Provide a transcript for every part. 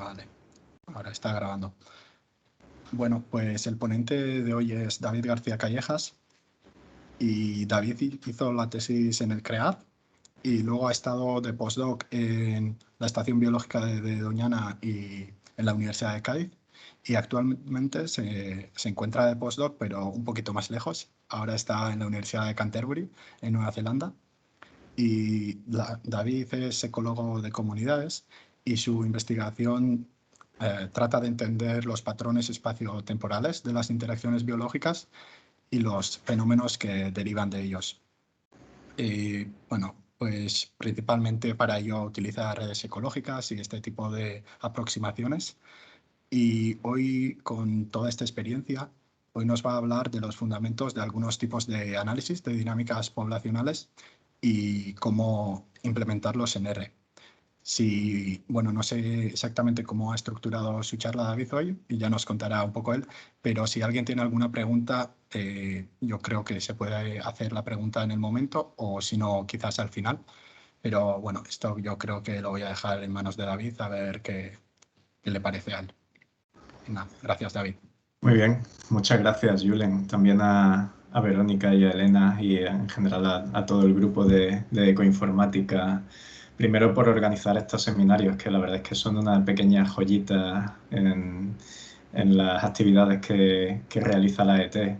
Vale, ahora está grabando. Bueno, pues el ponente de hoy es David García Callejas y David hizo la tesis en el CREAD y luego ha estado de postdoc en la Estación Biológica de Doñana y en la Universidad de Cádiz y actualmente se encuentra de postdoc pero un poquito más lejos. Ahora está en la Universidad de Canterbury, en Nueva Zelanda. Y David es ecólogo de comunidades y su investigación trata de entender los patrones espaciotemporales de las interacciones biológicas y los fenómenos que derivan de ellos. Y bueno, pues principalmente para ello utiliza redes ecológicas y este tipo de aproximaciones. Y hoy, con toda esta experiencia, hoy nos va a hablar de los fundamentos de algunos tipos de análisis de dinámicas poblacionales y cómo implementarlos en R. Bueno, no sé exactamente cómo ha estructurado su charla David hoy y ya nos contará un poco él, pero si alguien tiene alguna pregunta, yo creo que se puede hacer la pregunta en el momento o si no, quizás al final. Pero bueno, esto yo creo que lo voy a dejar en manos de David a ver qué le parece a él. Nada, gracias, David. Muy bien, muchas gracias, Julen. También a Verónica y a Elena y en general a todo el grupo de Ecoinformática. Primero por organizar estos seminarios, que la verdad es que son una pequeña joyita en las actividades que realiza la ET.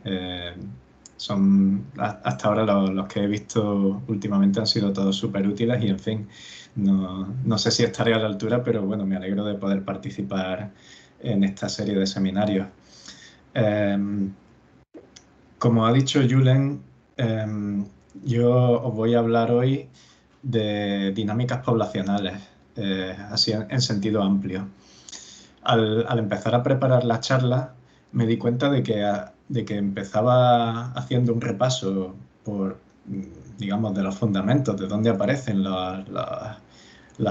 Son hasta ahora los que he visto últimamente han sido todos súper útiles y en fin, no sé si estaré a la altura, pero bueno, me alegro de poder participar en esta serie de seminarios. Como ha dicho Julen, yo os voy a hablar hoy de dinámicas poblacionales, así en sentido amplio. Al empezar a preparar la charla, me di cuenta de que empezaba haciendo un repaso por, digamos, de los fundamentos, de dónde aparecen las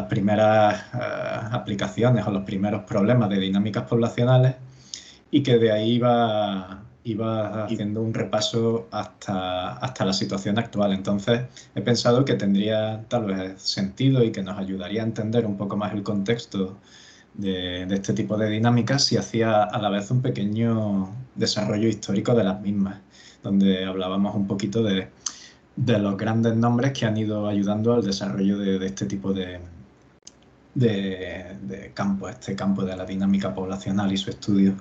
primeras aplicaciones o los primeros problemas de dinámicas poblacionales, y que de ahí iba haciendo un repaso hasta la situación actual. Entonces he pensado que tendría tal vez sentido y que nos ayudaría a entender un poco más el contexto de este tipo de dinámicas si hacía a la vez un pequeño desarrollo histórico de las mismas, donde hablábamos un poquito de los grandes nombres que han ido ayudando al desarrollo de este tipo de campo, este campo de la dinámica poblacional y su estudio.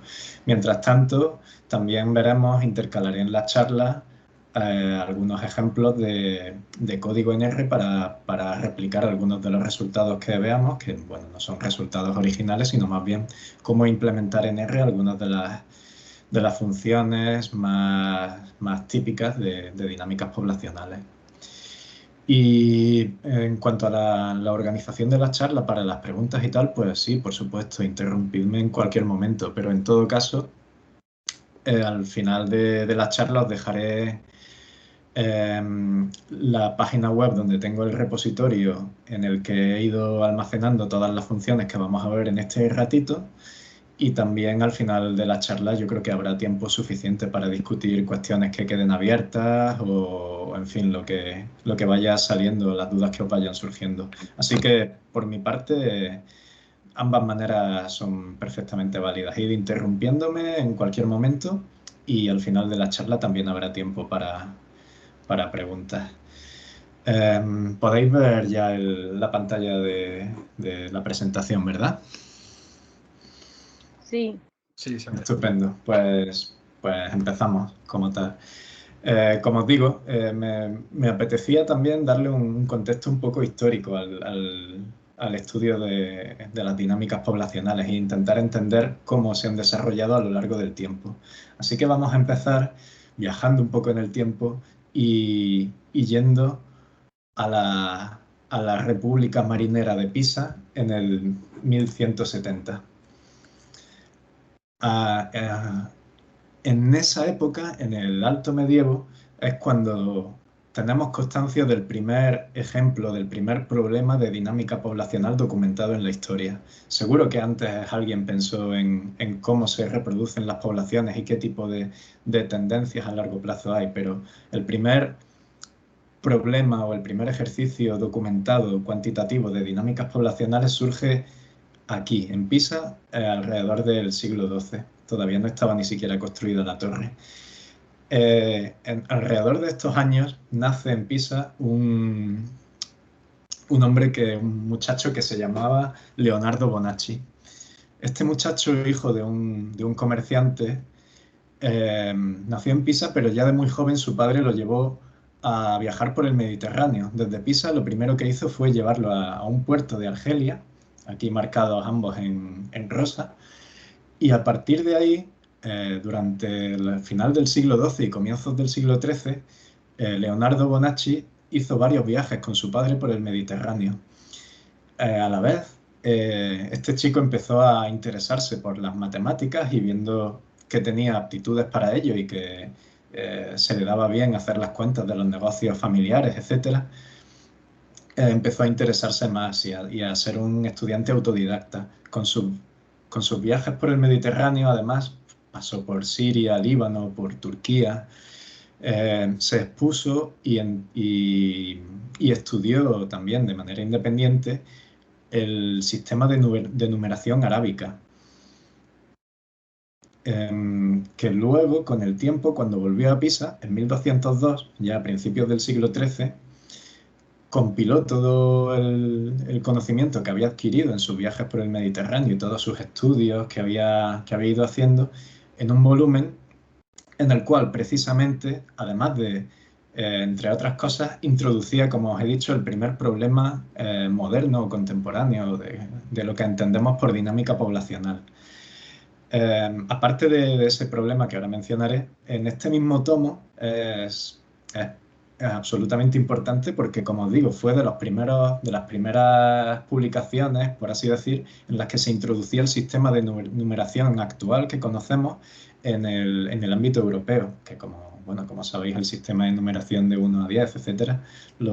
Mientras tanto, también veremos, intercalaré en la charla algunos ejemplos de código en R para replicar algunos de los resultados que veamos, que bueno, no son resultados originales, sino más bien cómo implementar en R algunas de las funciones más típicas de dinámicas poblacionales. Y en cuanto a la organización de la charla para las preguntas y tal, pues sí, por supuesto, interrumpidme en cualquier momento, pero en todo caso, al final de la charla os dejaré la página web donde tengo el repositorio en el que he ido almacenando todas las funciones que vamos a ver en este ratito. Y también al final de la charla yo creo que habrá tiempo suficiente para discutir cuestiones que queden abiertas o en fin, lo que vaya saliendo, las dudas que os vayan surgiendo. Así que, por mi parte, ambas maneras son perfectamente válidas. Ir interrumpiéndome en cualquier momento y al final de la charla también habrá tiempo para preguntas. Podéis ver ya la pantalla de la presentación, ¿verdad? Sí. Sí, estupendo. Pues empezamos como tal. Como os digo, me apetecía también darle un contexto un poco histórico al estudio de las dinámicas poblacionales e intentar entender cómo se han desarrollado a lo largo del tiempo. Así que vamos a empezar viajando un poco en el tiempo y yendo a la República Marinera de Pisa en el 1170. En esa época, en el Alto Medievo, es cuando tenemos constancia del primer ejemplo, del primer problema de dinámica poblacional documentado en la historia. Seguro que antes alguien pensó en cómo se reproducen las poblaciones y qué tipo de tendencias a largo plazo hay, pero el primer problema o el primer ejercicio documentado cuantitativo de dinámicas poblacionales surge aquí, en Pisa, alrededor del siglo XII. Todavía no estaba ni siquiera construida la torre. Alrededor de estos años nace en Pisa un muchacho que se llamaba Leonardo Bonacci. Este muchacho, hijo de un comerciante, nació en Pisa, pero ya de muy joven su padre lo llevó a viajar por el Mediterráneo. Desde Pisa lo primero que hizo fue llevarlo a un puerto de Argelia, aquí marcados ambos en rosa, y a partir de ahí, durante el final del siglo XII y comienzos del siglo XIII, Leonardo Bonacci hizo varios viajes con su padre por el Mediterráneo. A la vez, este chico empezó a interesarse por las matemáticas y viendo que tenía aptitudes para ello y que se le daba bien hacer las cuentas de los negocios familiares, etcétera, empezó a interesarse más y a ser un estudiante autodidacta. Con sus viajes por el Mediterráneo, además, pasó por Siria, Líbano, por Turquía, se expuso y estudió también de manera independiente el sistema de numeración arábica, que luego, con el tiempo, cuando volvió a Pisa, en 1202, ya a principios del siglo XIII, compiló todo el conocimiento que había adquirido en sus viajes por el Mediterráneo y todos sus estudios que había ido haciendo en un volumen en el cual precisamente, además de, entre otras cosas, introducía, como os he dicho, el primer problema moderno o contemporáneo de lo que entendemos por dinámica poblacional. Aparte de ese problema que ahora mencionaré, en este mismo tomo es absolutamente importante porque, como os digo, fue de las primeras publicaciones, por así decir, en las que se introducía el sistema de numeración actual que conocemos en el ámbito europeo, que como sabéis, el sistema de numeración de 1 a 10, etcétera,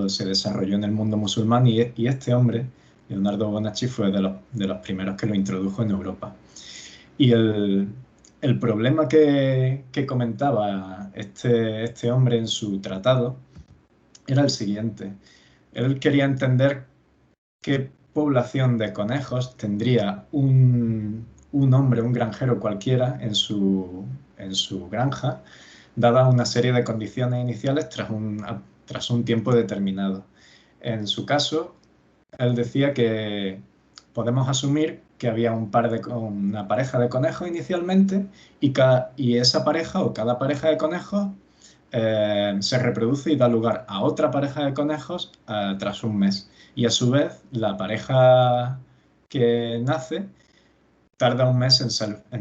se desarrolló en el mundo musulmán y este hombre, Leonardo Bonacci, fue de los primeros que lo introdujo en Europa. Y el problema que comentaba este hombre en su tratado era el siguiente. Él quería entender qué población de conejos tendría un hombre, un granjero cualquiera, en su granja, dada una serie de condiciones iniciales tras un tiempo determinado. En su caso, él decía que podemos asumir que había una pareja de conejos inicialmente y esa pareja o cada pareja de conejos se reproduce y da lugar a otra pareja de conejos tras un mes. Y a su vez, la pareja que nace tarda un mes en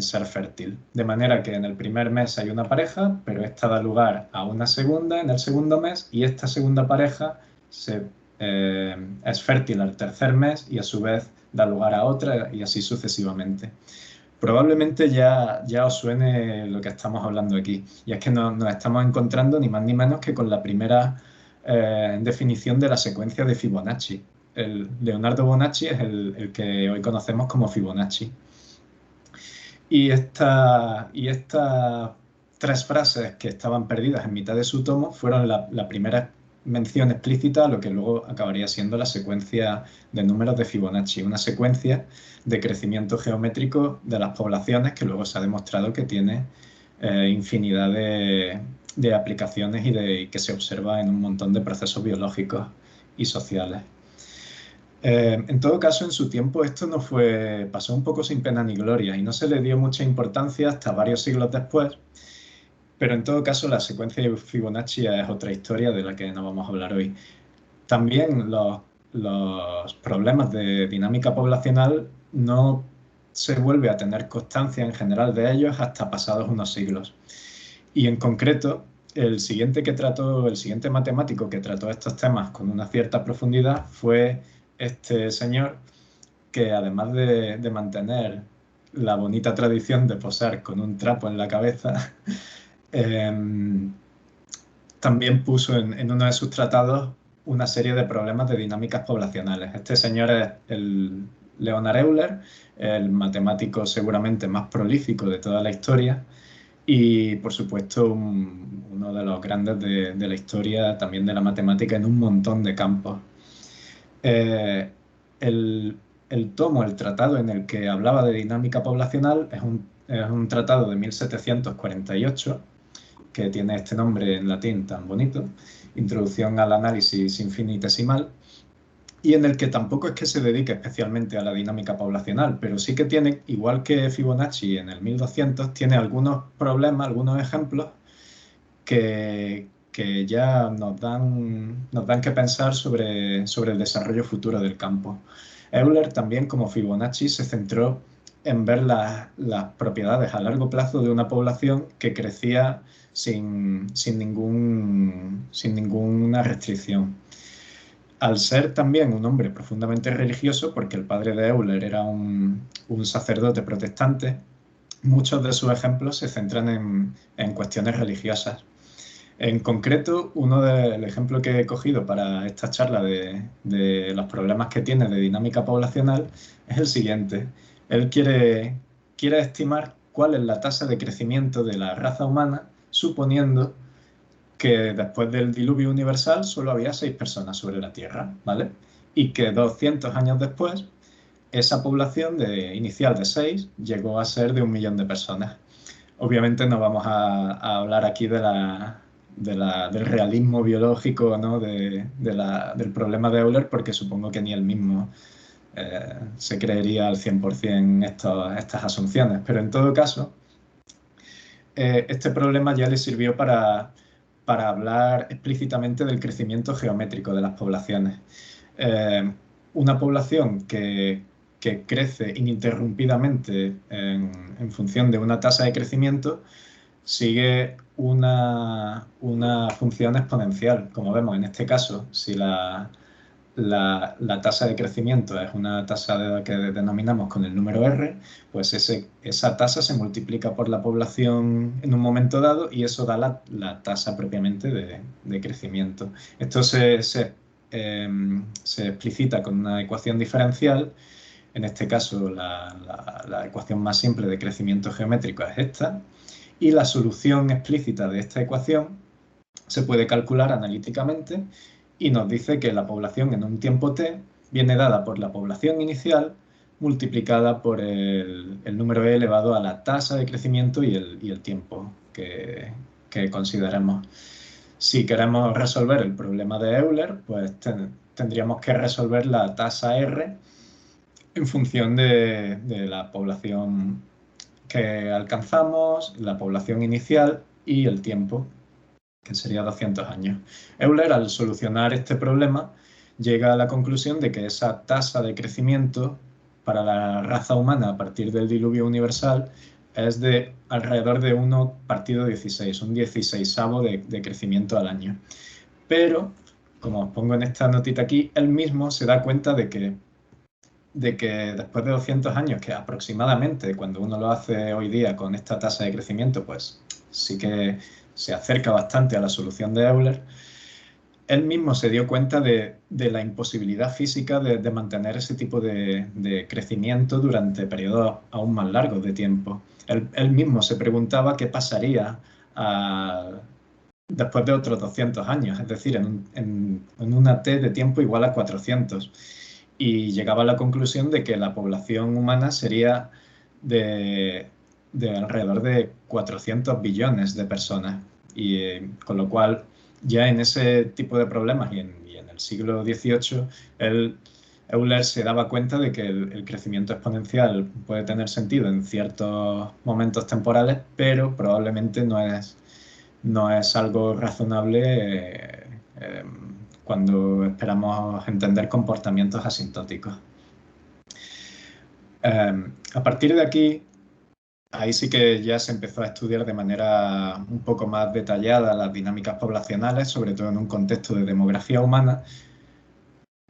ser fértil. De manera que en el primer mes hay una pareja, pero esta da lugar a una segunda en el segundo mes y esta segunda pareja es fértil al tercer mes y a su vez da lugar a otra y así sucesivamente. Probablemente ya os suene lo que estamos hablando aquí, y es que nos estamos encontrando ni más ni menos que con la primera definición de la secuencia de Fibonacci. El Leonardo Bonacci es el que hoy conocemos como Fibonacci. Y estas tres frases que estaban perdidas en mitad de su tomo fueron la primera mención explícita a lo que luego acabaría siendo la secuencia de números de Fibonacci, una secuencia de crecimiento geométrico de las poblaciones que luego se ha demostrado que tiene infinidad de aplicaciones y que se observa en un montón de procesos biológicos y sociales. En todo caso, en su tiempo esto pasó un poco sin pena ni gloria y no se le dio mucha importancia hasta varios siglos después, pero en todo caso la secuencia de Fibonacci es otra historia de la que no vamos a hablar hoy. También los problemas de dinámica poblacional no se vuelve a tener constancia en general de ellos hasta pasados unos siglos. Y en concreto, el siguiente matemático que trató estos temas con una cierta profundidad fue este señor, que además de mantener la bonita tradición de posar con un trapo en la cabeza, también puso en uno de sus tratados una serie de problemas de dinámicas poblacionales. Este señor es el Leonhard Euler, el matemático seguramente más prolífico de toda la historia y, por supuesto, uno de los grandes de la historia también de la matemática en un montón de campos. El el tomo, el tratado en el que hablaba de dinámica poblacional, es un tratado de 1748, que tiene este nombre en latín tan bonito, Introducción al análisis infinitesimal, y en el que tampoco es que se dedique especialmente a la dinámica poblacional, pero sí que tiene, igual que Fibonacci en el 1200, tiene algunos problemas, algunos ejemplos que ya nos dan que pensar sobre el desarrollo futuro del campo. Euler también, como Fibonacci, se centró en ver las propiedades a largo plazo de una población que crecía sin ninguna restricción. Al ser también un hombre profundamente religioso, porque el padre de Euler era un sacerdote protestante, muchos de sus ejemplos se centran en cuestiones religiosas. En concreto, el ejemplo que he cogido para esta charla de los problemas que tiene de dinámica poblacional es el siguiente. Él quiere estimar cuál es la tasa de crecimiento de la raza humana, suponiendo que después del diluvio universal solo había 6 personas sobre la Tierra, ¿vale? Y que 200 años después, esa población inicial de 6 llegó a ser de 1 millón de personas. Obviamente no vamos a hablar aquí del realismo biológico, ¿no? Del problema de Euler, porque supongo que ni él mismo se creería al 100% estas asunciones. Pero en todo caso, este problema ya le sirvió para hablar explícitamente del crecimiento geométrico de las poblaciones. Una población que crece ininterrumpidamente en función de una tasa de crecimiento sigue una función exponencial. Como vemos en este caso, si la tasa de crecimiento es una tasa que denominamos con el número R, pues esa tasa se multiplica por la población en un momento dado y eso da la tasa propiamente de crecimiento. Esto se explicita con una ecuación diferencial. En este caso, la ecuación más simple de crecimiento geométrico es esta, y la solución explícita de esta ecuación se puede calcular analíticamente y nos dice que la población en un tiempo t viene dada por la población inicial multiplicada por el número e elevado a la tasa de crecimiento y el tiempo que consideremos. Si queremos resolver el problema de Euler, pues tendríamos que resolver la tasa R en función de la población que alcanzamos, la población inicial y el tiempo, que sería 200 años. Euler, al solucionar este problema, llega a la conclusión de que esa tasa de crecimiento para la raza humana a partir del diluvio universal es de alrededor de 1 partido 16, un 16avo de crecimiento al año. Pero, como os pongo en esta notita aquí, él mismo se da cuenta de que después de 200 años, que aproximadamente cuando uno lo hace hoy día con esta tasa de crecimiento, pues sí que se acerca bastante a la solución de Euler, él mismo se dio cuenta de la imposibilidad física de mantener ese tipo de crecimiento durante periodos aún más largos de tiempo. Él mismo se preguntaba qué pasaría después de otros 200 años, es decir, en una t de tiempo igual a 400. Y llegaba a la conclusión de que la población humana sería de alrededor de 400 billones de personas. Y con lo cual, ya en ese tipo de problemas y en el siglo XVIII, Euler se daba cuenta de que el crecimiento exponencial puede tener sentido en ciertos momentos temporales, pero probablemente no es algo razonable cuando esperamos entender comportamientos asintóticos. A partir de aquí, ahí sí que ya se empezó a estudiar de manera un poco más detallada las dinámicas poblacionales, sobre todo en un contexto de demografía humana,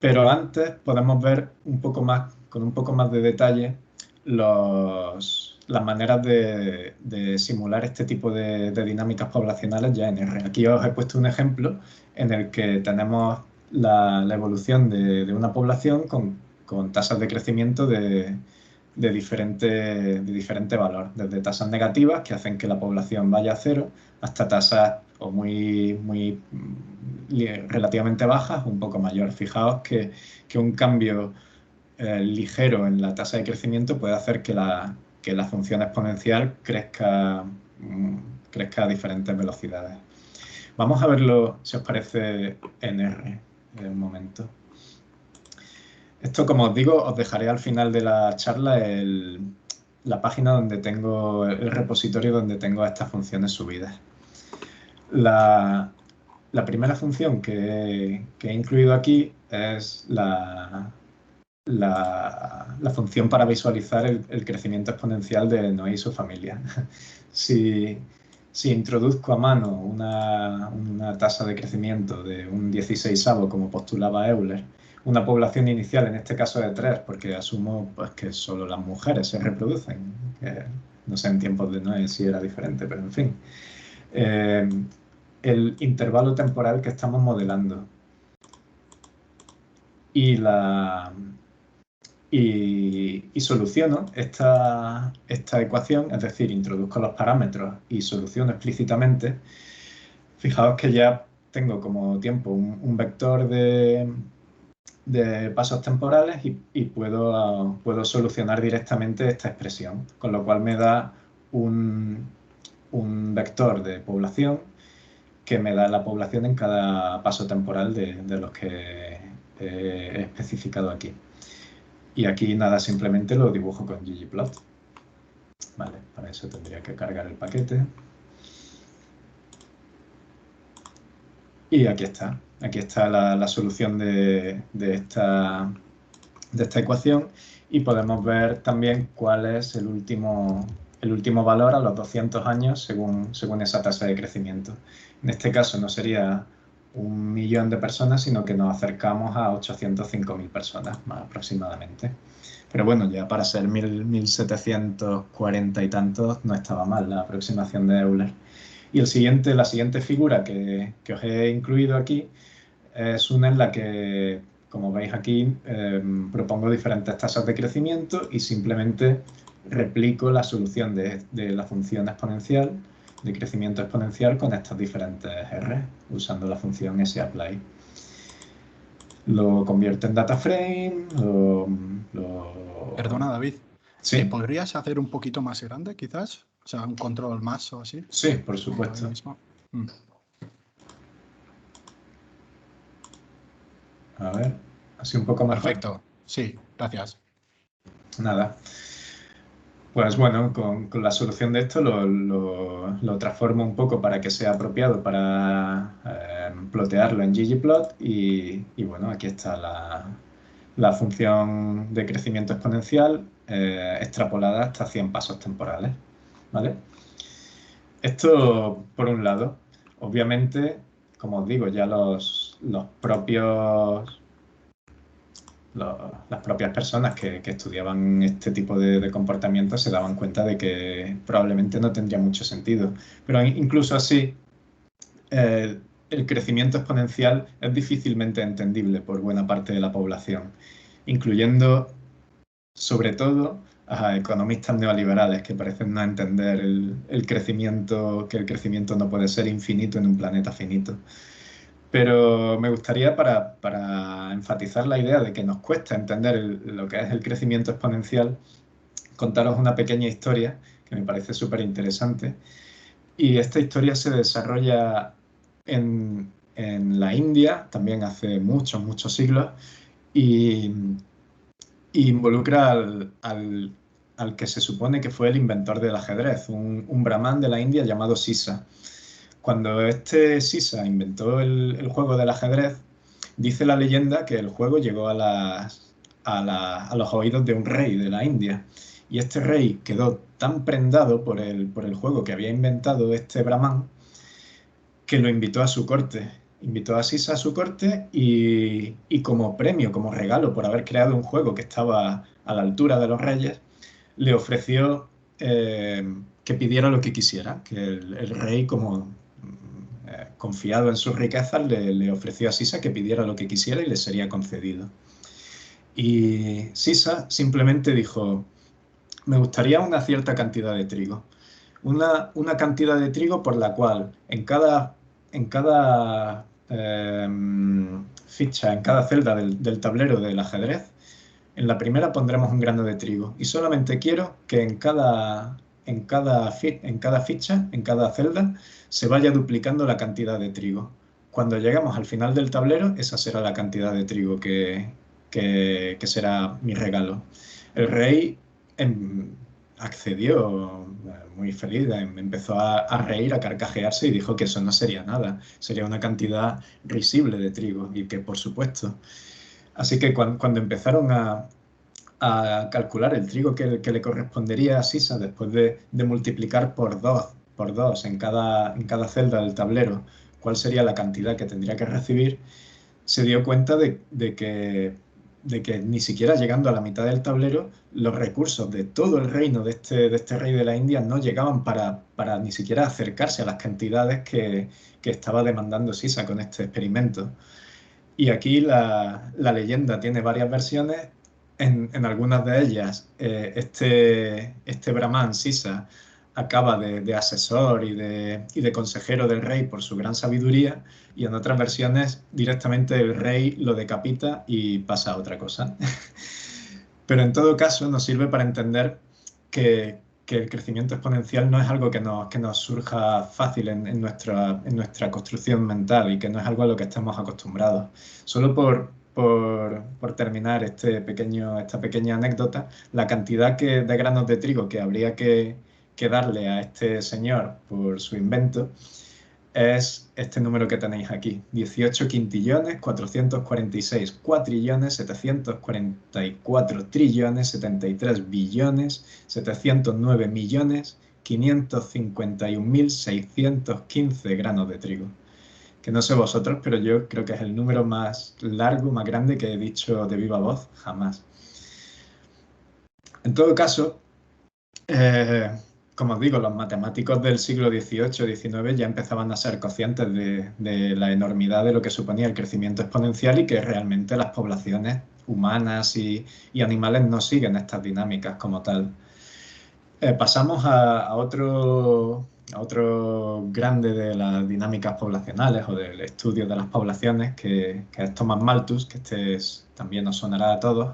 pero antes podemos ver con un poco más de detalle las maneras de simular este tipo de dinámicas poblacionales ya en R. Aquí os he puesto un ejemplo en el que tenemos la evolución de una población con tasas de crecimiento de diferente valor, desde tasas negativas que hacen que la población vaya a cero hasta tasas o muy relativamente bajas, un poco mayor. Fijaos que un cambio ligero en la tasa de crecimiento puede hacer que la función exponencial crezca a diferentes velocidades. Vamos a verlo, si os parece, en R, en un momento. Esto, como os digo, os dejaré al final de la charla la página donde tengo el repositorio donde tengo estas funciones subidas. La primera función que he incluido aquí es la función para visualizar el crecimiento exponencial de Noé y su familia. Si introduzco a mano una tasa de crecimiento de un 16avo, como postulaba Euler, una población inicial, en este caso de 3, porque asumo pues, que solo las mujeres se reproducen, que no sé en tiempos de Noé si era diferente, pero en fin. El intervalo temporal que estamos modelando y soluciono esta ecuación, es decir, introduzco los parámetros y soluciono explícitamente. Fijaos que ya tengo como tiempo un vector de pasos temporales y puedo solucionar directamente esta expresión, con lo cual me da un vector de población que me da la población en cada paso temporal de los que he especificado aquí. Y aquí nada, simplemente lo dibujo con ggplot. Vale, para eso tendría que cargar el paquete. Y aquí está. Aquí está la solución de esta ecuación y podemos ver también cuál es el último valor a los 200 años según esa tasa de crecimiento. En este caso no sería 1.000.000 de personas, sino que nos acercamos a 805.000 personas más aproximadamente. Pero bueno, ya para ser 1.740 y tantos no estaba mal la aproximación de Euler. Y la siguiente figura que os he incluido aquí es una en la que, como veis aquí, propongo diferentes tasas de crecimiento y simplemente replico la solución de la función exponencial, de crecimiento exponencial, con estas diferentes R, usando la función sapply. Lo convierto en data frame, Perdona, David. Sí. ¿Podrías hacer un poquito más grande, quizás? O sea, un control más o así. Sí, por supuesto. A ver, así un poco mejor. Perfecto. Sí, gracias. Nada. Pues bueno, con la solución de esto lo transformo un poco para que sea apropiado para plotearlo en ggplot y bueno, aquí está la función de crecimiento exponencial extrapolada hasta 100 pasos temporales, ¿vale? Esto por un lado. Obviamente, como os digo, ya las propias personas que estudiaban este tipo de comportamientos se daban cuenta de que probablemente no tendría mucho sentido. Pero incluso así, el crecimiento exponencial es difícilmente entendible por buena parte de la población, incluyendo sobre todo a economistas neoliberales que parecen no entender que el crecimiento no puede ser infinito en un planeta finito. Pero me gustaría, para enfatizar la idea de que nos cuesta entender lo que es el crecimiento exponencial, contaros una pequeña historia que me parece súper interesante. Y esta historia se desarrolla en la India, también hace muchos, muchos siglos, y involucra al que se supone que fue el inventor del ajedrez, un brahman de la India llamado Sisa. Cuando este Sisa inventó el juego del ajedrez, dice la leyenda que el juego llegó a los oídos de un rey de la India. Y este rey quedó tan prendado por el juego que había inventado este brahman que lo invitó a su corte. Invitó a Sisa a su corte y como premio, como regalo por haber creado un juego que estaba a la altura de los reyes, le ofreció que pidiera lo que quisiera, que el rey, como confiado en sus riquezas, le ofreció a Sisa que pidiera lo que quisiera y le sería concedido. Y Sisa simplemente dijo: me gustaría una cierta cantidad de trigo. Una cantidad de trigo por la cual en cada ficha, en cada celda del tablero del ajedrez, En la primera pondremos un grano de trigo y solamente quiero que en cada ficha, en cada celda, se vaya duplicando la cantidad de trigo. Cuando lleguemos al final del tablero, esa será la cantidad de trigo que será mi regalo. El rey accedió muy feliz, empezó a reír, a carcajearse y dijo que eso no sería nada, sería una cantidad risible de trigo y que por supuesto. Así que cuando empezaron a calcular el trigo que le correspondería a Sisa después de multiplicar por dos en cada celda del tablero cuál sería la cantidad que tendría que recibir, se dio cuenta de que ni siquiera llegando a la mitad del tablero, los recursos de todo el reino de este rey de la India no llegaban para ni siquiera acercarse a las cantidades que estaba demandando Sisa con este experimento. Y aquí la leyenda tiene varias versiones. En algunas de ellas, este Brahman, Sisa, acaba de asesor y de consejero del rey por su gran sabiduría, y en otras versiones directamente el rey lo decapita y pasa a otra cosa. Pero en todo caso nos sirve para entender que el crecimiento exponencial no es algo que nos surja fácil en nuestra construcción mental y que no es algo a lo que estamos acostumbrados. Solo por terminar esta pequeña anécdota, la cantidad de granos de trigo que habría que darle a este señor por su invento es este número que tenéis aquí: 18 quintillones, 446 cuatrillones, 744 trillones, 73 billones, 709 millones, 551.615 granos de trigo. Que no sé vosotros, pero yo creo que es el número más largo, más grande que he dicho de viva voz jamás. En todo caso, como os digo, los matemáticos del siglo XVIII-XIX ya empezaban a ser conscientes de la enormidad de lo que suponía el crecimiento exponencial y que realmente las poblaciones humanas y animales no siguen estas dinámicas como tal. Pasamos a otro grande de las dinámicas poblacionales o del estudio de las poblaciones, que es Thomas Malthus, que también os sonará a todos,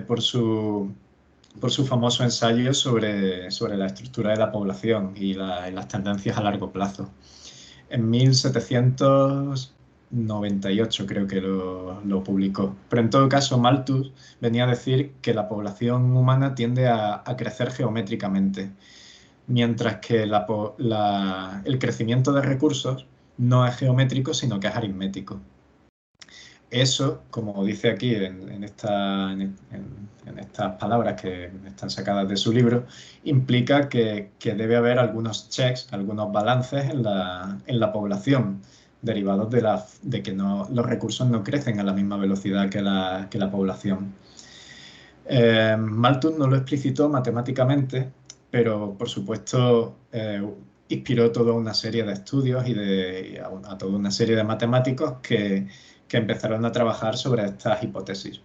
por su famoso ensayo sobre la estructura de la población y las tendencias a largo plazo. En 1798 creo que lo publicó. Pero en todo caso, Malthus venía a decir que la población humana tiende a crecer geométricamente, mientras que el crecimiento de recursos no es geométrico, sino que es aritmético. Eso, como dice aquí en estas palabras que están sacadas de su libro, implica que debe haber algunos checks, algunos balances en la población, derivados de que los recursos no crecen a la misma velocidad que la población. Malthus no lo explicitó matemáticamente, pero por supuesto inspiró toda una serie de estudios y a toda una serie de matemáticos que empezaron a trabajar sobre estas hipótesis.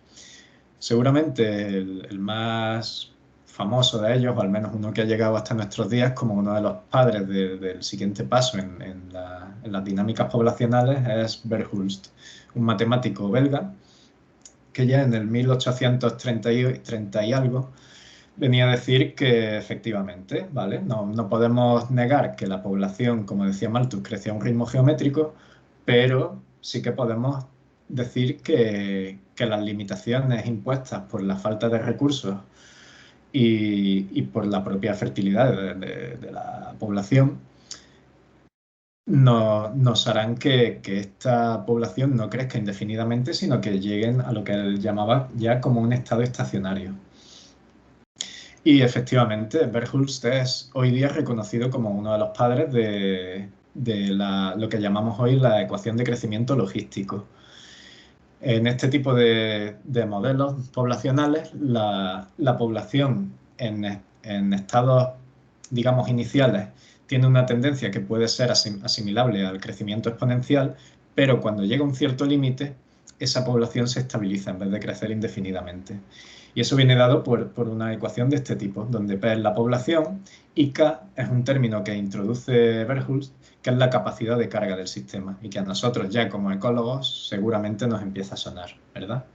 Seguramente el más famoso de ellos, o al menos uno que ha llegado hasta nuestros días como uno de los padres del siguiente paso en las dinámicas poblacionales, es Verhulst, un matemático belga que ya en el 1830 y algo venía a decir que efectivamente, ¿vale? No podemos negar que la población, como decía Malthus, crecía a un ritmo geométrico, pero sí que podemos decir que las limitaciones impuestas por la falta de recursos y por la propia fertilidad de la población nos harán que esta población no crezca indefinidamente, sino que lleguen a lo que él llamaba ya como un estado estacionario. Y efectivamente, Verhulst es hoy día reconocido como uno de los padres de lo que llamamos hoy la ecuación de crecimiento logístico. En este tipo de modelos poblacionales, la población en estados, digamos, iniciales tiene una tendencia que puede ser asimilable al crecimiento exponencial, pero cuando llega a un cierto límite, esa población se estabiliza en vez de crecer indefinidamente. Y eso viene dado por una ecuación de este tipo, donde P es la población y K es un término que introduce Verhulst, que es la capacidad de carga del sistema, y que a nosotros ya como ecólogos seguramente nos empieza a sonar, ¿verdad?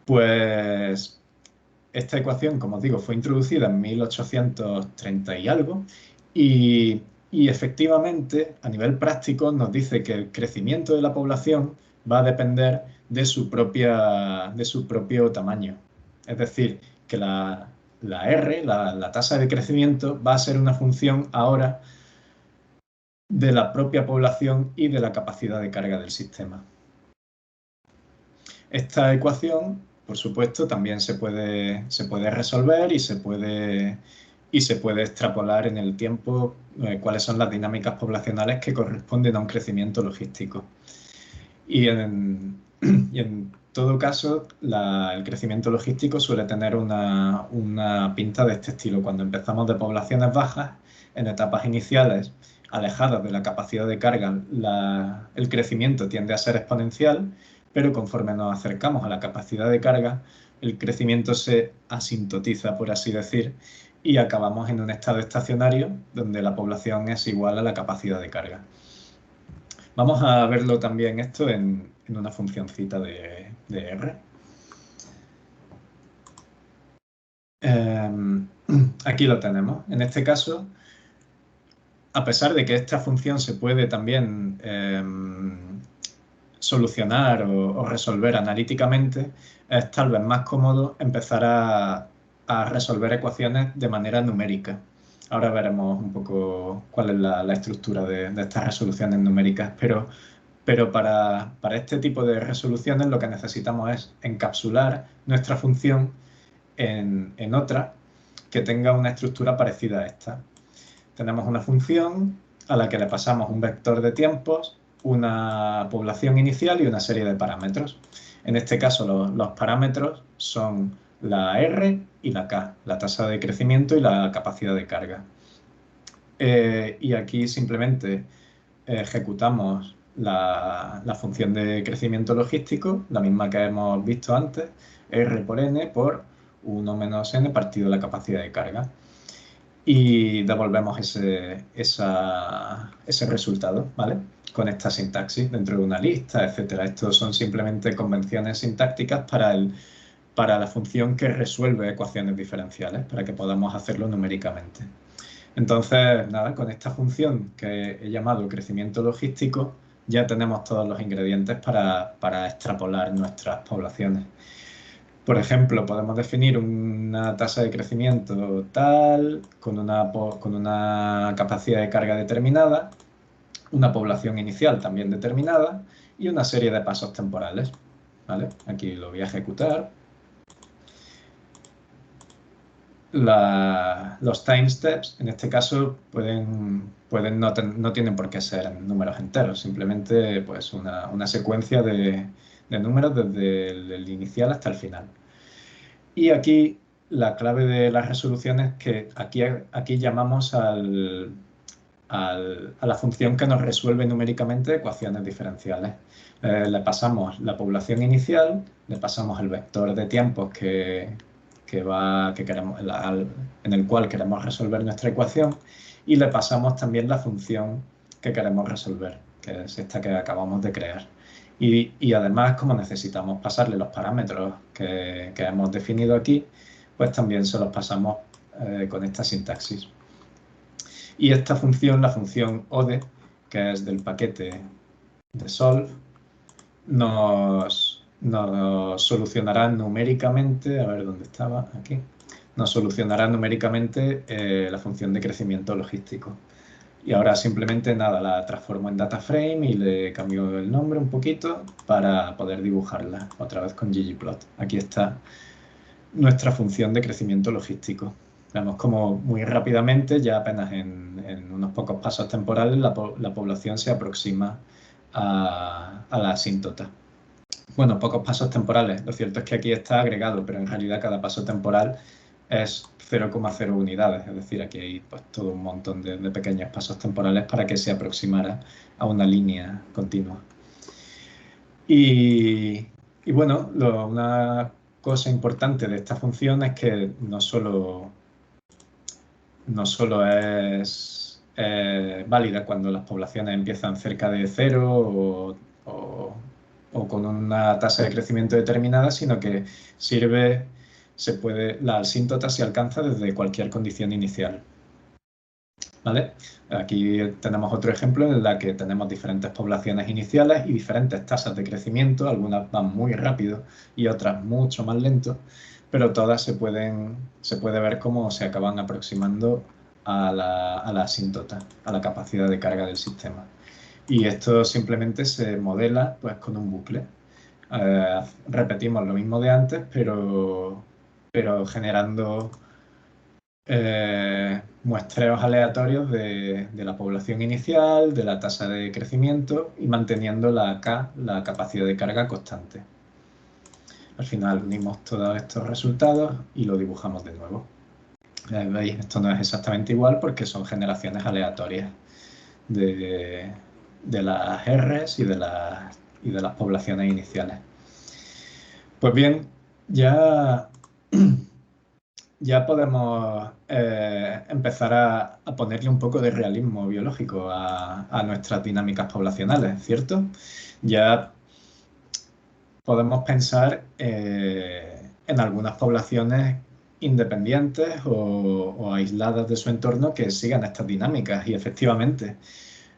Pues esta ecuación, como os digo, fue introducida en 1830 y algo y efectivamente, a nivel práctico, nos dice que el crecimiento de la población va a depender de su propio tamaño. Es decir, que la R, la tasa de crecimiento, va a ser una función ahora de la propia población y de la capacidad de carga del sistema. Esta ecuación, por supuesto, también se puede resolver y se puede extrapolar en el tiempo cuáles son las dinámicas poblacionales que corresponden a un crecimiento logístico. Y en todo caso, el crecimiento logístico suele tener una pinta de este estilo. Cuando empezamos de poblaciones bajas, en etapas iniciales, alejadas de la capacidad de carga, el crecimiento tiende a ser exponencial, pero conforme nos acercamos a la capacidad de carga, el crecimiento se asintotiza, por así decir, y acabamos en un estado estacionario donde la población es igual a la capacidad de carga. Vamos a verlo también esto en una funcioncita de R. Aquí lo tenemos. En este caso, a pesar de que esta función se puede también solucionar o resolver analíticamente, es tal vez más cómodo empezar a resolver ecuaciones de manera numérica. Ahora veremos un poco cuál es la estructura de estas resoluciones numéricas, pero para este tipo de resoluciones lo que necesitamos es encapsular nuestra función en otra que tenga una estructura parecida a esta. Tenemos una función a la que le pasamos un vector de tiempos, una población inicial y una serie de parámetros. En este caso los parámetros son la R y la K, la tasa de crecimiento y la capacidad de carga. Y aquí simplemente ejecutamos la función de crecimiento logístico, la misma que hemos visto antes, R por N por 1 menos N partido la capacidad de carga. Y devolvemos ese resultado, ¿vale? Con esta sintaxis dentro de una lista, etcétera. Estos son simplemente convenciones sintácticas para la función que resuelve ecuaciones diferenciales, para que podamos hacerlo numéricamente. Entonces, nada, con esta función que he llamado crecimiento logístico, ya tenemos todos los ingredientes para extrapolar nuestras poblaciones. Por ejemplo, podemos definir una tasa de crecimiento tal, con una capacidad de carga determinada, una población inicial también determinada y una serie de pasos temporales. ¿Vale? Aquí lo voy a ejecutar. Los time steps, en este caso, no tienen por qué ser números enteros, simplemente pues, una secuencia de números desde el inicial hasta el final. Y aquí la clave de la resolución es que aquí llamamos a la función que nos resuelve numéricamente ecuaciones diferenciales. Le pasamos la población inicial, le pasamos el vector de tiempos en el cual queremos resolver nuestra ecuación y le pasamos también la función que queremos resolver, que es esta que acabamos de crear. Y además, como necesitamos pasarle los parámetros que hemos definido aquí, pues también se los pasamos con esta sintaxis. Y esta función, la función ode, que es del paquete de solve, nos solucionará numéricamente, a ver dónde estaba, aquí, nos solucionará numéricamente la función de crecimiento logístico. Y ahora simplemente nada, la transformo en data frame y le cambio el nombre un poquito para poder dibujarla otra vez con ggplot. Aquí está nuestra función de crecimiento logístico. Vemos como muy rápidamente, ya apenas en unos pocos pasos temporales, la población se aproxima a la asíntota. Bueno, pocos pasos temporales. Lo cierto es que aquí está agregado, pero en realidad cada paso temporal es 0,0 unidades. Es decir, aquí hay pues, todo un montón de pequeños pasos temporales para que se aproximara a una línea continua. Y bueno, una cosa importante de esta función es que no solo es válida cuando las poblaciones empiezan cerca de 0 o o con una tasa de crecimiento determinada, sino que la asíntota se alcanza desde cualquier condición inicial. ¿Vale? Aquí tenemos otro ejemplo en el que tenemos diferentes poblaciones iniciales y diferentes tasas de crecimiento, algunas van muy rápido y otras mucho más lento, pero todas se puede ver cómo se acaban aproximando a la asíntota, a la capacidad de carga del sistema. Y esto simplemente se modela pues, con un bucle. Repetimos lo mismo de antes, pero generando muestreos aleatorios de la población inicial, de la tasa de crecimiento y manteniendo la K, la capacidad de carga constante. Al final unimos todos estos resultados y lo dibujamos de nuevo. ¿Veis? Esto no es exactamente igual porque son generaciones aleatorias de las Rs y de las poblaciones iniciales. Pues bien, ya podemos empezar a ponerle un poco de realismo biológico a nuestras dinámicas poblacionales, ¿cierto? Ya podemos pensar en algunas poblaciones independientes o aisladas de su entorno que sigan estas dinámicas y efectivamente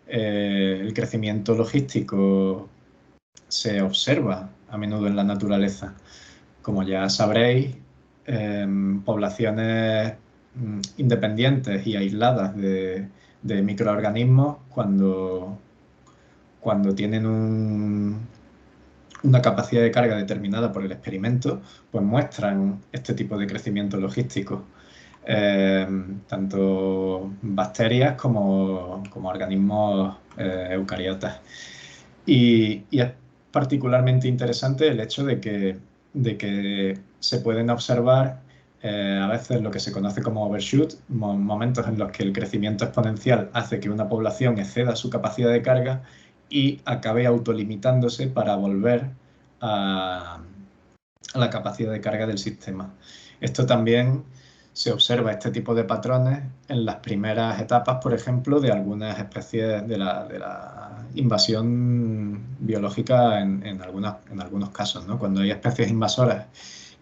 el crecimiento logístico se observa a menudo en la naturaleza. Como ya sabréis, poblaciones independientes y aisladas de microorganismos, cuando tienen una capacidad de carga determinada por el experimento, pues muestran este tipo de crecimiento logístico. Tanto bacterias como organismos eucariotas. Y es particularmente interesante el hecho de que se pueden observar a veces lo que se conoce como overshoot, momentos en los que el crecimiento exponencial hace que una población exceda su capacidad de carga y acabe autolimitándose para volver a la capacidad de carga del sistema. Esto también se observa, este tipo de patrones, en las primeras etapas, por ejemplo, de algunas especies de la invasión biológica en algunos casos, ¿no? Cuando hay especies invasoras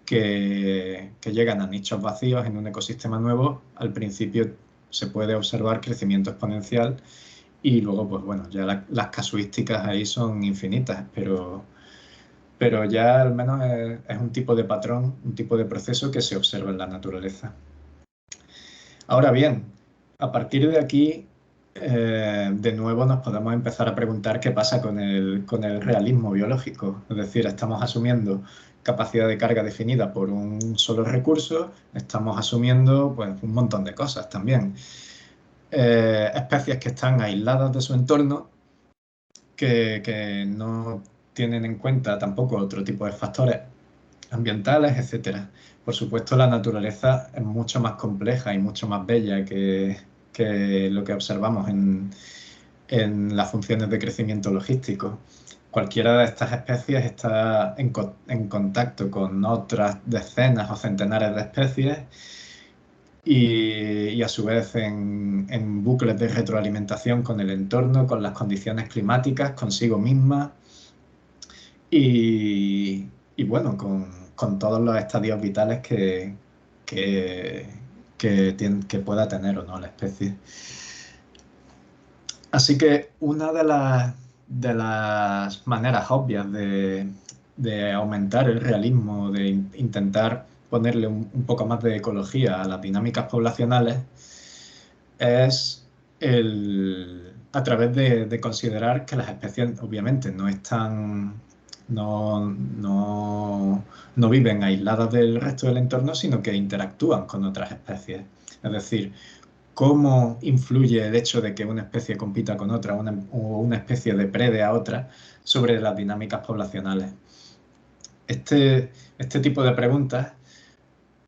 que llegan a nichos vacíos en un ecosistema nuevo, al principio se puede observar crecimiento exponencial y luego, pues bueno, ya las casuísticas ahí son infinitas, pero ya al menos es un tipo de patrón, un tipo de proceso que se observa en la naturaleza. Ahora bien, a partir de aquí, de nuevo nos podemos empezar a preguntar qué pasa con el realismo biológico. Es decir, estamos asumiendo capacidad de carga definida por un solo recurso, estamos asumiendo pues, un montón de cosas también. Especies que están aisladas de su entorno, que no tienen en cuenta tampoco otro tipo de factores ambientales, etcétera. Por supuesto, la naturaleza es mucho más compleja y mucho más bella que lo que observamos en las funciones de crecimiento logístico. Cualquiera de estas especies está en contacto con otras decenas o centenares de especies y a su vez en bucles de retroalimentación con el entorno, con las condiciones climáticas, consigo misma y bueno, con todos los estadios vitales que pueda tener o no la especie. Así que una de las maneras obvias de aumentar el realismo, de intentar ponerle un poco más de ecología a las dinámicas poblacionales, es a través de considerar que las especies obviamente no viven aisladas del resto del entorno, sino que interactúan con otras especies. Es decir, cómo influye el hecho de que una especie compita con otra o una especie deprede a otra sobre las dinámicas poblacionales. Este tipo de preguntas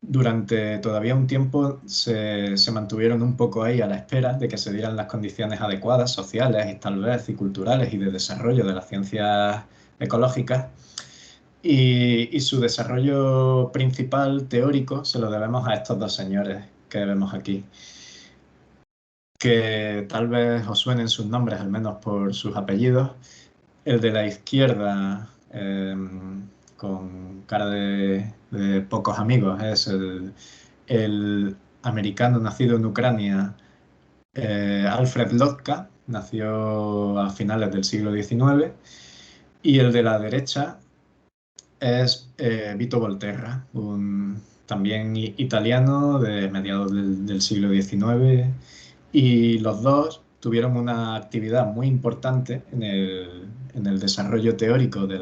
durante todavía un tiempo se mantuvieron un poco ahí a la espera de que se dieran las condiciones adecuadas, sociales y tal vez y culturales y de desarrollo de las ciencias ecológicas. Y su desarrollo principal teórico se lo debemos a estos dos señores que vemos aquí, que tal vez os suenen sus nombres, al menos por sus apellidos. El de la izquierda con cara de pocos amigos. Es el americano nacido en Ucrania, Alfred Lotka, nació a finales del siglo XIX, y el de la derecha es Vito Volterra, también italiano de mediados del siglo XIX, y los dos tuvieron una actividad muy importante en el desarrollo teórico de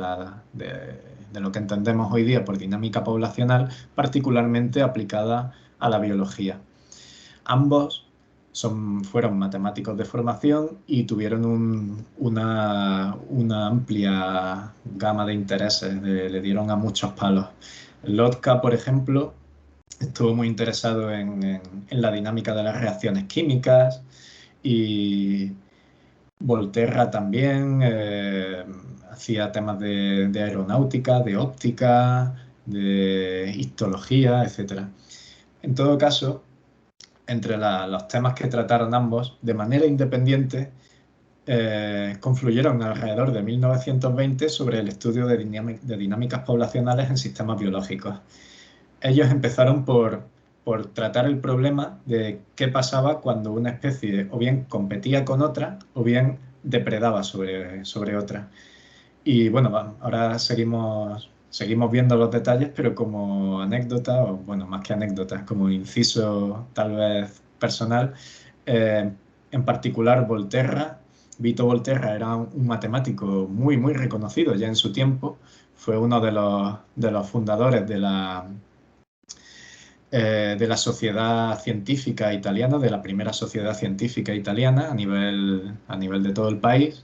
lo que entendemos hoy día por dinámica poblacional, particularmente aplicada a la biología. Ambos fueron matemáticos de formación y tuvieron una amplia gama de intereses, le dieron a muchos palos. Lotka, por ejemplo, estuvo muy interesado en la dinámica de las reacciones químicas, y Volterra también hacía temas de aeronáutica, de óptica, de histología, etc. En todo caso, entre los temas que trataron ambos, de manera independiente, confluyeron alrededor de 1920 sobre el estudio de dinámicas poblacionales en sistemas biológicos. Ellos empezaron por tratar el problema de qué pasaba cuando una especie o bien competía con otra o bien depredaba sobre otra. Y bueno, ahora seguimos viendo los detalles, pero como anécdota, o bueno, más que anécdota, como inciso tal vez personal, eh, en particular Vito Volterra era un matemático muy, muy reconocido ya en su tiempo. Fue uno de los fundadores de la sociedad científica italiana, de la primera sociedad científica italiana a nivel de todo el país,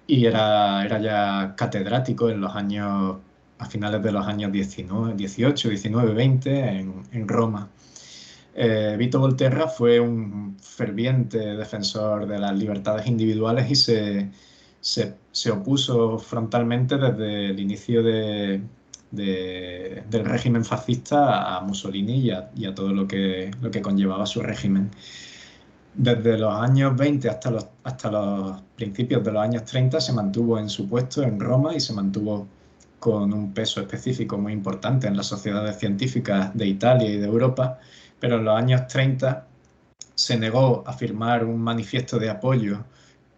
y era ya catedrático a finales de los años 18, 19, 20 en Roma. Vito Volterra fue un ferviente defensor de las libertades individuales y se opuso frontalmente desde el inicio del régimen fascista a Mussolini y a todo lo que conllevaba su régimen. Desde los años 20 hasta los principios de los años 30 se mantuvo en su puesto en Roma y se mantuvo con un peso específico muy importante en las sociedades científicas de Italia y de Europa, pero en los años 30 se negó a firmar un manifiesto de apoyo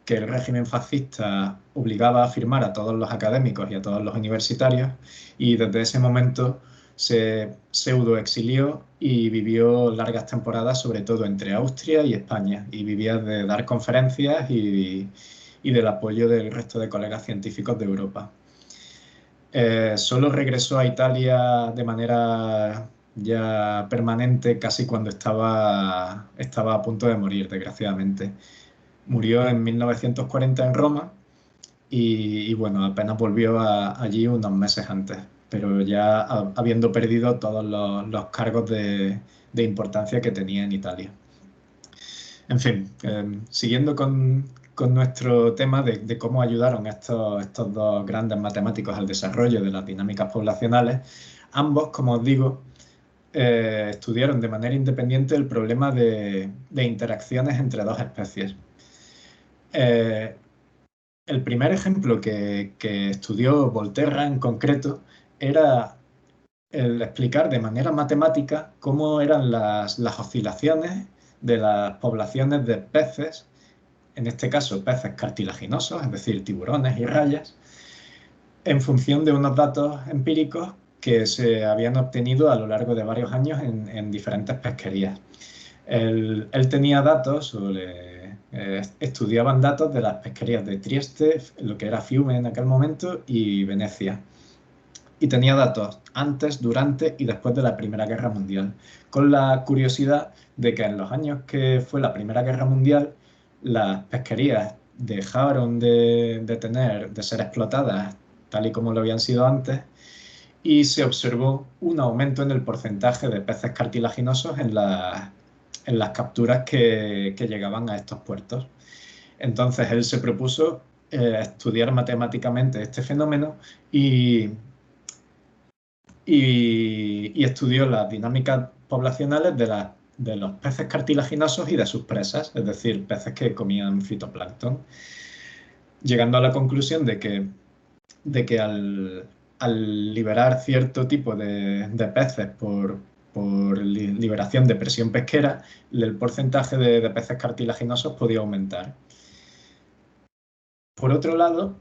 que el régimen fascista obligaba a firmar a todos los académicos y a todos los universitarios, y desde ese momento se pseudo-exilió y vivió largas temporadas, sobre todo entre Austria y España, y vivía de dar conferencias y del apoyo del resto de colegas científicos de Europa. Solo regresó a Italia de manera ya permanente casi cuando estaba a punto de morir, desgraciadamente. Murió en 1940 en Roma y bueno, apenas volvió allí unos meses antes, pero ya habiendo perdido todos los cargos de importancia que tenía en Italia. En fin, siguiendo con nuestro tema de cómo ayudaron estos dos grandes matemáticos al desarrollo de las dinámicas poblacionales, ambos, como os digo, estudiaron de manera independiente el problema de interacciones entre dos especies. El primer ejemplo que estudió Volterra en concreto era el explicar de manera matemática cómo eran las oscilaciones de las poblaciones de peces, en este caso peces cartilaginosos, es decir, tiburones y rayas, en función de unos datos empíricos que se habían obtenido a lo largo de varios años en diferentes pesquerías. Él tenía datos, estudiaban datos de las pesquerías de Trieste, lo que era Fiume en aquel momento, y Venecia. Y tenía datos antes, durante y después de la Primera Guerra Mundial, con la curiosidad de que en los años que fue la Primera Guerra Mundial, las pesquerías dejaron de ser explotadas tal y como lo habían sido antes, y se observó un aumento en el porcentaje de peces cartilaginosos en las capturas que llegaban a estos puertos. Entonces él se propuso estudiar matemáticamente este fenómeno y estudió las dinámicas poblacionales de los peces cartilaginosos y de sus presas, es decir, peces que comían fitoplancton, llegando a la conclusión de que de que al liberar cierto tipo de peces por liberación de presión pesquera, el porcentaje de peces cartilaginosos podía aumentar. Por otro lado,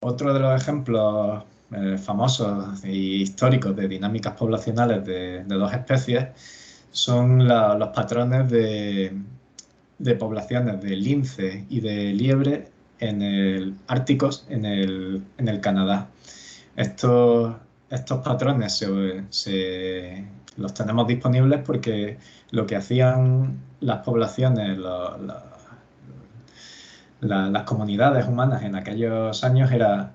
otro de los ejemplos famosos e históricos de dinámicas poblacionales de dos especies son los patrones de poblaciones de lince y de liebre en el árticos en el Canadá. Estos patrones los tenemos disponibles porque lo que hacían las poblaciones, las comunidades humanas en aquellos años era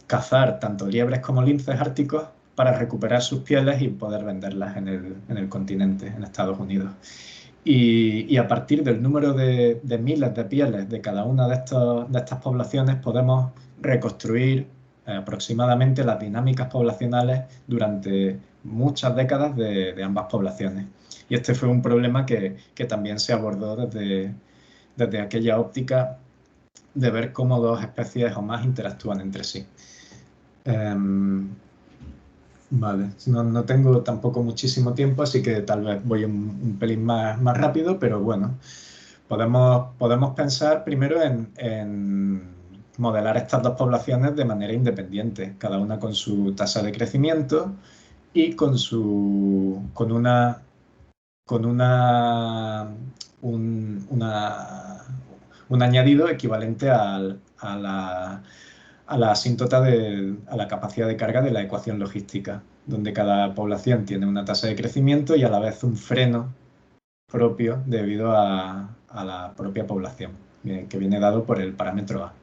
cazar tanto liebres como linces árticos para recuperar sus pieles y poder venderlas en el continente, en Estados Unidos. Y a partir del número de miles de pieles de cada una de estas poblaciones podemos reconstruir aproximadamente las dinámicas poblacionales durante muchas décadas de ambas poblaciones. Y este fue un problema que también se abordó desde aquella óptica de ver cómo dos especies o más interactúan entre sí. Vale, no tengo tampoco muchísimo tiempo, así que tal vez voy un pelín más rápido, pero bueno, podemos pensar primero en modelar estas dos poblaciones de manera independiente, cada una con su tasa de crecimiento y un añadido equivalente a la asíntota a la capacidad de carga de la ecuación logística, donde cada población tiene una tasa de crecimiento y a la vez un freno propio debido a la propia población, que viene dado por el parámetro A.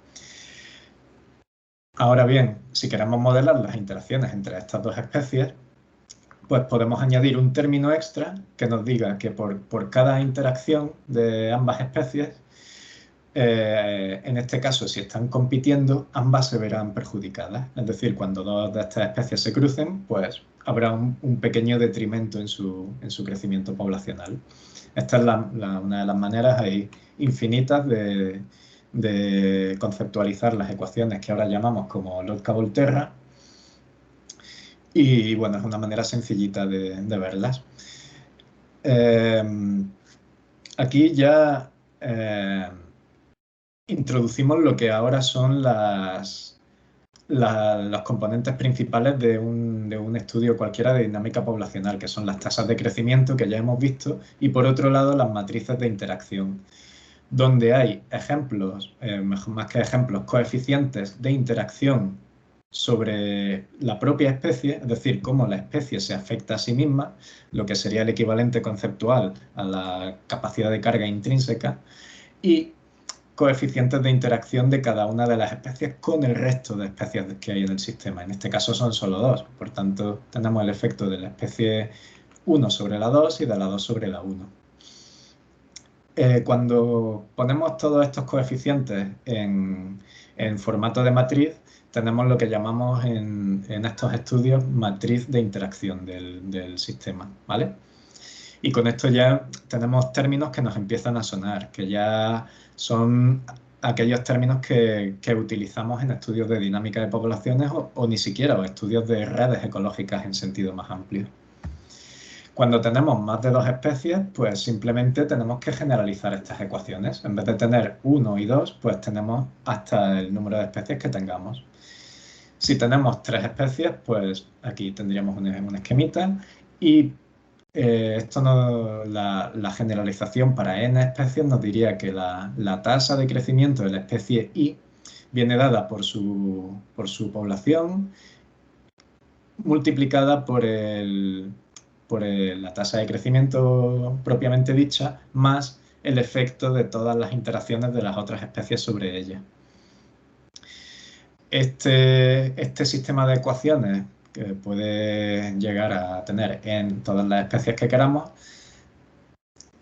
Ahora bien, si queremos modelar las interacciones entre estas dos especies, pues podemos añadir un término extra que nos diga que por cada interacción de ambas especies, en este caso, si están compitiendo, ambas se verán perjudicadas. Es decir, cuando dos de estas especies se crucen, pues habrá un pequeño detrimento en su crecimiento poblacional. Esta es una de las maneras infinitas de conceptualizar las ecuaciones que ahora llamamos como Lotka-Volterra. Y bueno, es una manera sencillita de verlas. Aquí ya introducimos lo que ahora son los componentes principales de un estudio cualquiera de dinámica poblacional, que son las tasas de crecimiento que ya hemos visto, y por otro lado las matrices de interacción, donde hay ejemplos, más que ejemplos, coeficientes de interacción sobre la propia especie, es decir, cómo la especie se afecta a sí misma, lo que sería el equivalente conceptual a la capacidad de carga intrínseca, y coeficientes de interacción de cada una de las especies con el resto de especies que hay en el sistema. En este caso son solo dos, por tanto tenemos el efecto de la especie 1 sobre la 2 y de la 2 sobre la 1. Cuando ponemos todos estos coeficientes en formato de matriz, tenemos lo que llamamos en estos estudios matriz de interacción del sistema, ¿vale? Y con esto ya tenemos términos que nos empiezan a sonar, que ya son aquellos términos que utilizamos en estudios de dinámica de poblaciones o ni siquiera, o estudios de redes ecológicas en sentido más amplio. Cuando tenemos más de dos especies, pues simplemente tenemos que generalizar estas ecuaciones. En vez de tener 1 y 2, pues tenemos hasta el número de especies que tengamos. Si tenemos 3 especies, pues aquí tendríamos un esquemita y la generalización para n especies nos diría que la tasa de crecimiento de la especie Y viene dada por su población multiplicada por la tasa de crecimiento propiamente dicha más el efecto de todas las interacciones de las otras especies sobre ella. Este sistema de ecuaciones que puede llegar a tener en todas las especies que queramos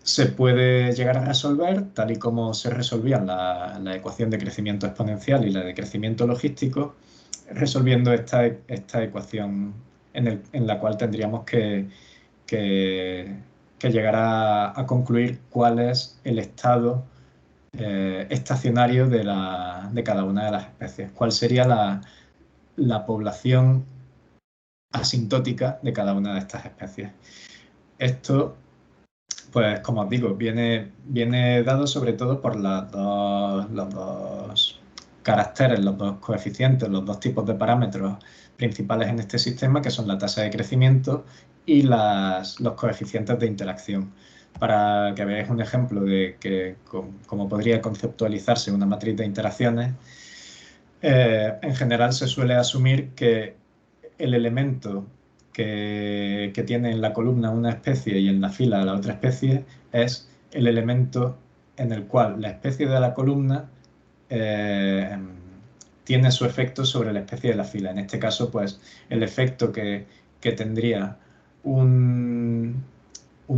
se puede llegar a resolver tal y como se resolvían la ecuación de crecimiento exponencial y la de crecimiento logístico, resolviendo esta ecuación en la cual tendríamos que llegar a concluir cuál es el estado estacionario de cada una de las especies. ¿Cuál sería la población asintótica de cada una de estas especies? Esto, pues como os digo, viene dado sobre todo por los dos caracteres, los dos coeficientes, los dos tipos de parámetros principales en este sistema, que son la tasa de crecimiento y los coeficientes de interacción. Para que veáis un ejemplo de cómo podría conceptualizarse una matriz de interacciones, en general se suele asumir que el elemento que tiene en la columna una especie y en la fila la otra especie es el elemento en el cual la especie de la columna tiene su efecto sobre la especie de la fila. En este caso, pues el efecto que tendría una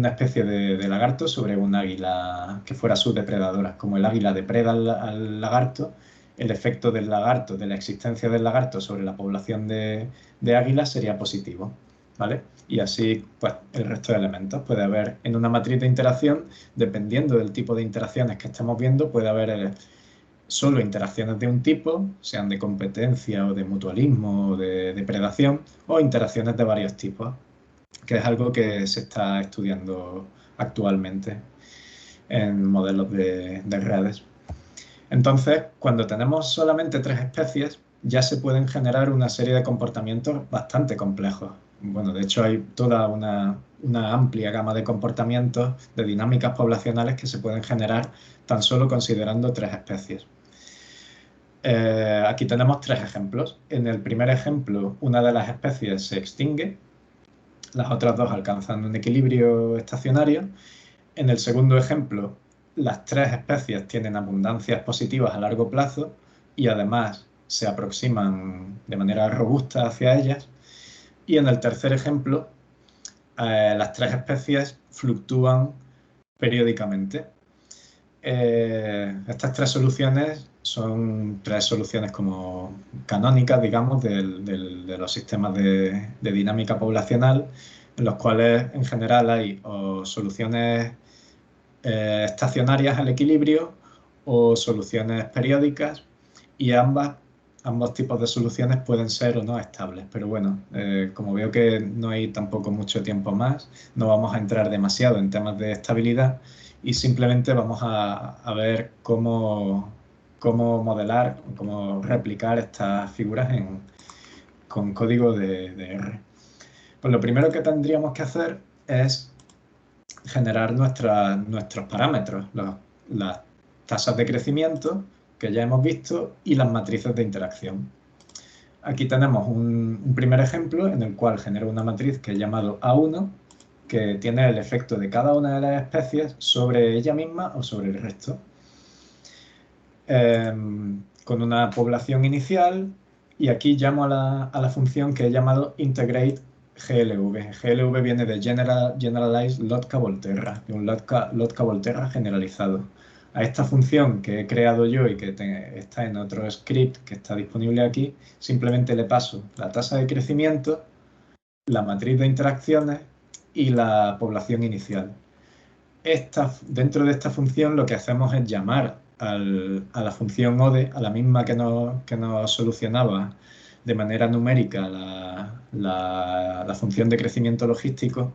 especie de lagarto sobre un águila que fuera su depredadora. Como el águila depreda al lagarto, el efecto del lagarto, de la existencia del lagarto sobre la población de águilas sería positivo, ¿vale? Y así, pues, el resto de elementos. Puede haber en una matriz de interacción, dependiendo del tipo de interacciones que estemos viendo, puede haber solo interacciones de un tipo, sean de competencia o de mutualismo o de depredación, o interacciones de varios tipos, que es algo que se está estudiando actualmente en modelos de redes. Entonces, cuando tenemos solamente 3 especies, ya se pueden generar una serie de comportamientos bastante complejos. Bueno, de hecho hay toda una amplia gama de comportamientos, de dinámicas poblacionales que se pueden generar tan solo considerando 3 especies. Aquí tenemos 3 ejemplos. En el primer ejemplo, una de las especies se extingue, las otras 2 alcanzan un equilibrio estacionario. En el segundo ejemplo, las 3 especies tienen abundancias positivas a largo plazo y además se aproximan de manera robusta hacia ellas. Y en el tercer ejemplo, las 3 especies fluctúan periódicamente. Estas 3 soluciones son 3 soluciones como canónicas, digamos, de los sistemas de dinámica poblacional, en los cuales en general hay o soluciones estacionarias al equilibrio o soluciones periódicas, y ambos tipos de soluciones pueden ser o no estables. Pero bueno, como veo que no hay tampoco mucho tiempo más, no vamos a entrar demasiado en temas de estabilidad y simplemente vamos a ver cómo modelar, cómo replicar estas figuras con código de R. Pues lo primero que tendríamos que hacer es generar nuestros parámetros, las tasas de crecimiento que ya hemos visto y las matrices de interacción. Aquí tenemos un primer ejemplo en el cual genero una matriz que he llamado A1, que tiene el efecto de cada una de las especies sobre ella misma o sobre el resto. Con una población inicial, y aquí llamo a la función que he llamado integrate GLV. GLV viene de Generalized Lotka-Volterra, de un Lotka-Volterra generalizado. A esta función que he creado yo y que está en otro script que está disponible aquí, simplemente le paso la tasa de crecimiento, la matriz de interacciones y la población inicial. Dentro de esta función lo que hacemos es llamar a la función ODE, a la misma que nos solucionaba de manera numérica la función de crecimiento logístico,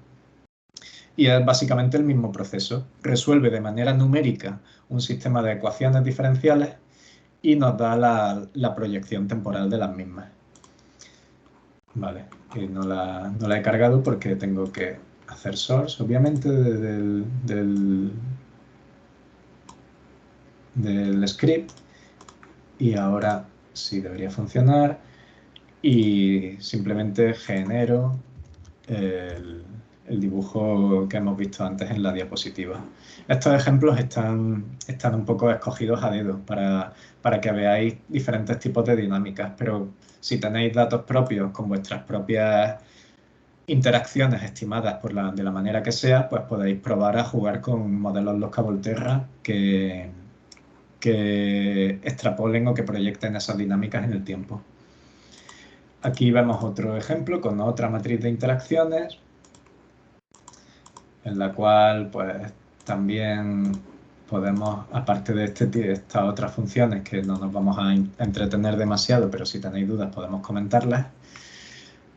y es básicamente el mismo proceso. Resuelve de manera numérica un sistema de ecuaciones diferenciales y nos da la proyección temporal de las mismas. Vale, que no la he cargado porque tengo que hacer source, obviamente, del script, y ahora sí debería funcionar, y simplemente genero el dibujo que hemos visto antes en la diapositiva. Estos ejemplos están un poco escogidos a dedo para que veáis diferentes tipos de dinámicas, pero si tenéis datos propios con vuestras propias interacciones estimadas de la manera que sea, pues podéis probar a jugar con modelos Lotka-Volterra que extrapolen o que proyecten esas dinámicas en el tiempo. Aquí vemos otro ejemplo con otra matriz de interacciones, en la cual pues también podemos, aparte de estas otras funciones que no nos vamos a entretener demasiado, pero si tenéis dudas podemos comentarlas.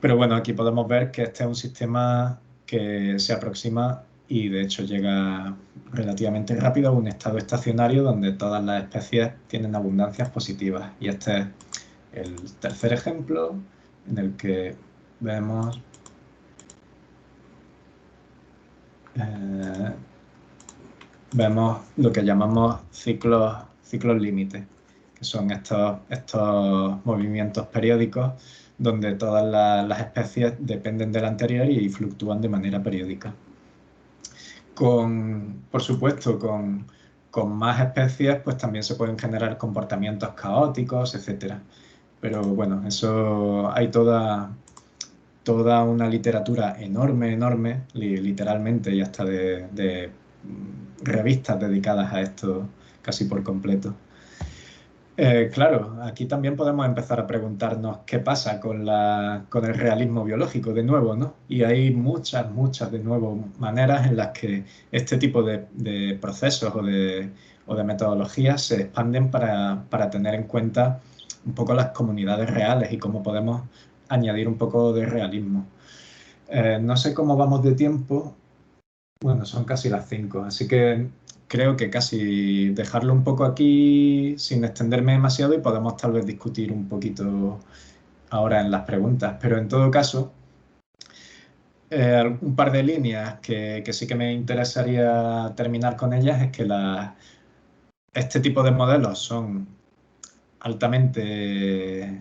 Pero bueno, aquí podemos ver que este es un sistema que se aproxima y de hecho llega relativamente rápido a un estado estacionario donde todas las especies tienen abundancias positivas. Y este es el tercer ejemplo en el que vemos lo que llamamos ciclos límite, que son estos movimientos periódicos donde todas las especies dependen de la anterior y fluctúan de manera periódica. Por supuesto, con más especies pues también se pueden generar comportamientos caóticos, etc. Pero bueno, eso hay toda una literatura enorme, literalmente, y hasta de revistas dedicadas a esto casi por completo. Claro, aquí también podemos empezar a preguntarnos qué pasa con el realismo biológico de nuevo, ¿no? Y hay muchas, de nuevo, maneras en las que este tipo de procesos o de metodologías se expanden para tener en cuenta un poco las comunidades reales y cómo podemos añadir un poco de realismo. No sé cómo vamos de tiempo. Bueno, son casi las 5, así que creo que casi dejarlo un poco aquí sin extenderme demasiado y podemos tal vez discutir un poquito ahora en las preguntas. Pero en todo caso, un par de líneas que sí que me interesaría terminar con ellas es que este tipo de modelos son altamente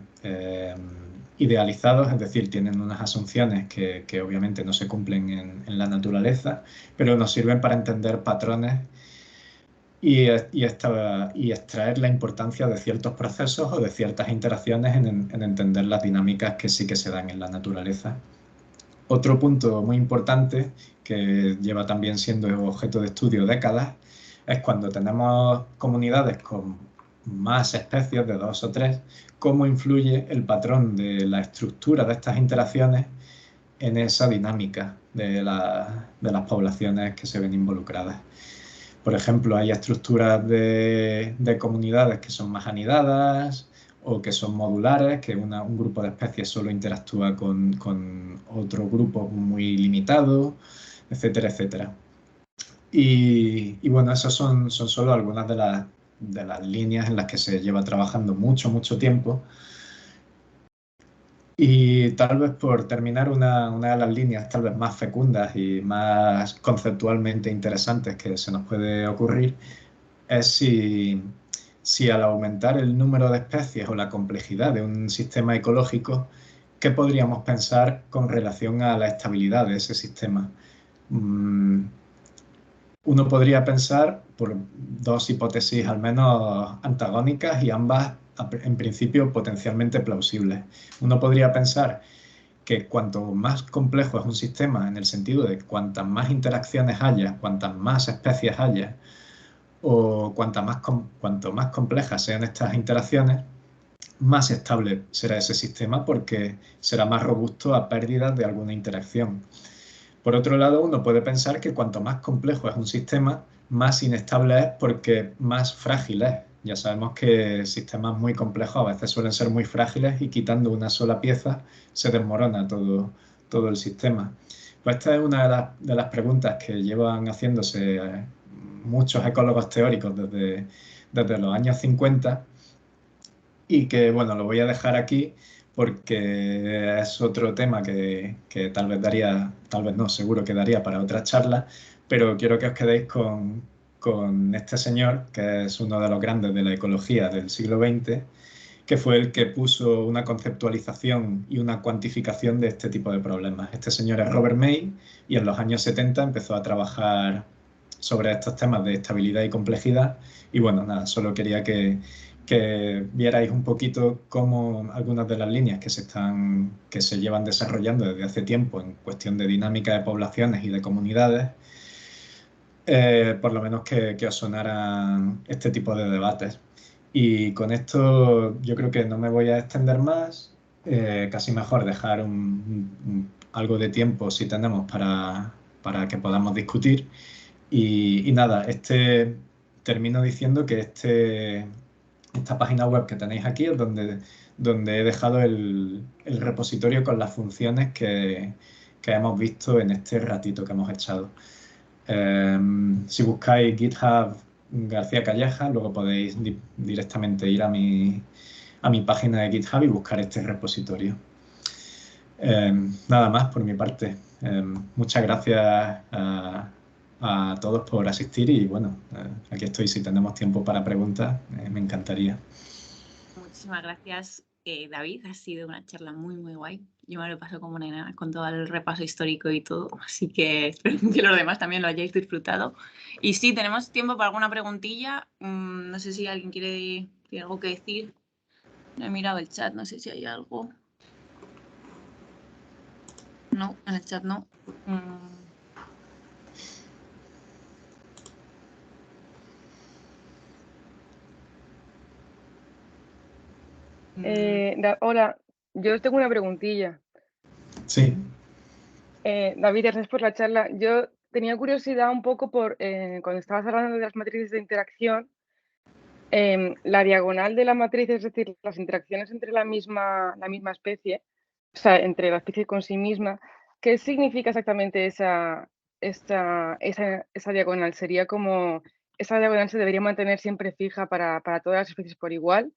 idealizados, es decir, tienen unas asunciones que obviamente no se cumplen en la naturaleza, pero nos sirven para entender patrones y extraer la importancia de ciertos procesos o de ciertas interacciones en entender las dinámicas que sí que se dan en la naturaleza. Otro punto muy importante, que lleva también siendo objeto de estudio décadas, es cuando tenemos comunidades con más especies, de 2 o 3, cómo influye el patrón de la estructura de estas interacciones en esa dinámica de las poblaciones que se ven involucradas. Por ejemplo, hay estructuras de comunidades que son más anidadas o que son modulares, que un grupo de especies solo interactúa con otro grupo muy limitado, etcétera, etcétera. Y bueno, esas son solo algunas de las líneas en las que se lleva trabajando mucho tiempo. Y tal vez por terminar, una de las líneas tal vez más fecundas y más conceptualmente interesantes que se nos puede ocurrir es si al aumentar el número de especies o la complejidad de un sistema ecológico, ¿qué podríamos pensar con relación a la estabilidad de ese sistema? Uno podría pensar por dos hipótesis al menos antagónicas y ambas en principio potencialmente plausibles. Uno podría pensar que cuanto más complejo es un sistema en el sentido de cuantas más interacciones haya, cuantas más especies haya, o cuanto más complejas sean estas interacciones, más estable será ese sistema porque será más robusto a pérdidas de alguna interacción. Por otro lado, uno puede pensar que cuanto más complejo es un sistema, más inestable es porque más frágil es. Ya sabemos que sistemas muy complejos a veces suelen ser muy frágiles y quitando una sola pieza se desmorona todo el sistema. Pues esta es una de las preguntas que llevan haciéndose muchos ecólogos teóricos desde los años 50 y que, bueno, lo voy a dejar aquí porque es otro tema que tal vez daría, tal vez no, seguro que daría para otra charla, pero quiero que os quedéis con este señor, que es uno de los grandes de la ecología del siglo XX, que fue el que puso una conceptualización y una cuantificación de este tipo de problemas. Este señor es Robert May y en los años 70 empezó a trabajar sobre estos temas de estabilidad y complejidad. Y bueno, nada, solo quería que vierais un poquito cómo algunas de las líneas que se llevan desarrollando desde hace tiempo en cuestión de dinámica de poblaciones y de comunidades, por lo menos que os sonaran este tipo de debates. Y con esto yo creo que no me voy a extender más, casi mejor dejar algo de tiempo si tenemos para que podamos discutir. Y nada, este termino diciendo que esta página web que tenéis aquí es donde he dejado el repositorio con las funciones que hemos visto en este ratito que hemos echado. Si buscáis GitHub García Callejas, luego podéis directamente ir a mi página de GitHub y buscar este repositorio. Nada más por mi parte. Muchas gracias a todos por asistir y bueno, aquí estoy si tenemos tiempo para preguntas, me encantaría. Muchísimas gracias, David. Ha sido una charla muy, muy guay. Yo me lo paso como una enana con todo el repaso histórico y todo, así que espero que los demás también lo hayáis disfrutado. Y sí, tenemos tiempo para alguna preguntilla. No sé si alguien tiene algo que decir. No he mirado el chat, no sé si hay algo. No, en el chat no. Hola, yo tengo una preguntilla. Sí. David, gracias por la charla. Yo tenía curiosidad un poco por cuando estabas hablando de las matrices de interacción, la diagonal de la matriz, es decir, las interacciones entre la misma especie, o sea, entre la especie con sí misma, ¿qué significa exactamente esa diagonal? ¿Sería como esa diagonal se debería mantener siempre fija para todas las especies por igual?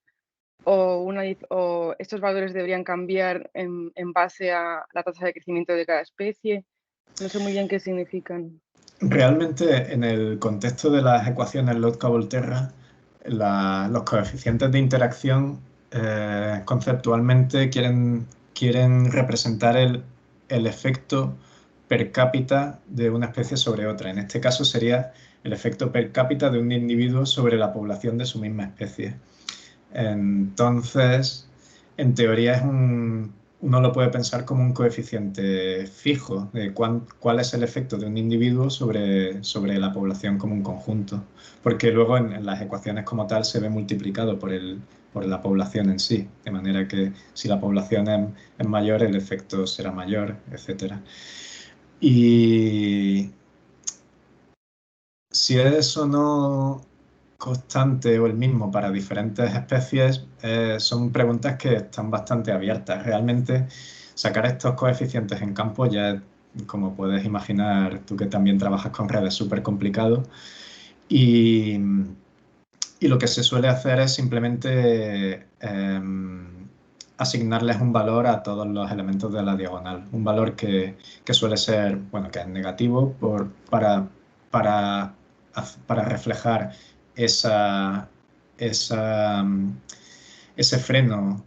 ¿O estos valores deberían cambiar en base a la tasa de crecimiento de cada especie? No sé muy bien qué significan. Realmente, en el contexto de las ecuaciones Lotka-Volterra, los coeficientes de interacción conceptualmente quieren representar el efecto per cápita de una especie sobre otra. En este caso sería el efecto per cápita de un individuo sobre la población de su misma especie. Entonces, en teoría uno lo puede pensar como un coeficiente fijo de cuál es el efecto de un individuo sobre la población como un conjunto, porque luego en las ecuaciones como tal se ve multiplicado por la población en sí, de manera que si la población es mayor, el efecto será mayor, etc. Y si es o no constante o el mismo para diferentes especies, son preguntas que están bastante abiertas. Realmente, sacar estos coeficientes en campo ya, como puedes imaginar, tú que también trabajas con redes, es súper complicado. Y lo que se suele hacer es simplemente asignarles un valor a todos los elementos de la diagonal. Un valor que suele ser, bueno, que es negativo para reflejar ese freno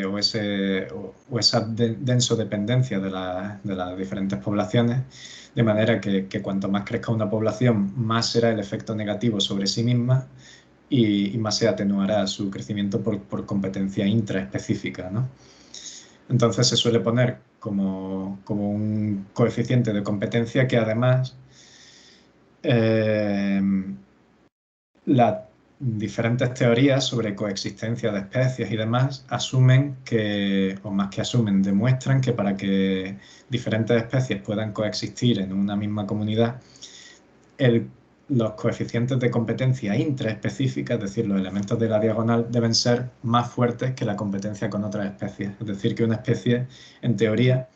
o esa denso dependencia de las diferentes poblaciones, de manera que cuanto más crezca una población, más será el efecto negativo sobre sí misma y más se atenuará su crecimiento por competencia intraespecífica, ¿no? Entonces se suele poner como un coeficiente de competencia que además las diferentes teorías sobre coexistencia de especies y demás asumen o más que asumen, demuestran que para que diferentes especies puedan coexistir en una misma comunidad, los coeficientes de competencia intraespecífica, es decir, los elementos de la diagonal, deben ser más fuertes que la competencia con otras especies. Es decir, que una especie, en teoría,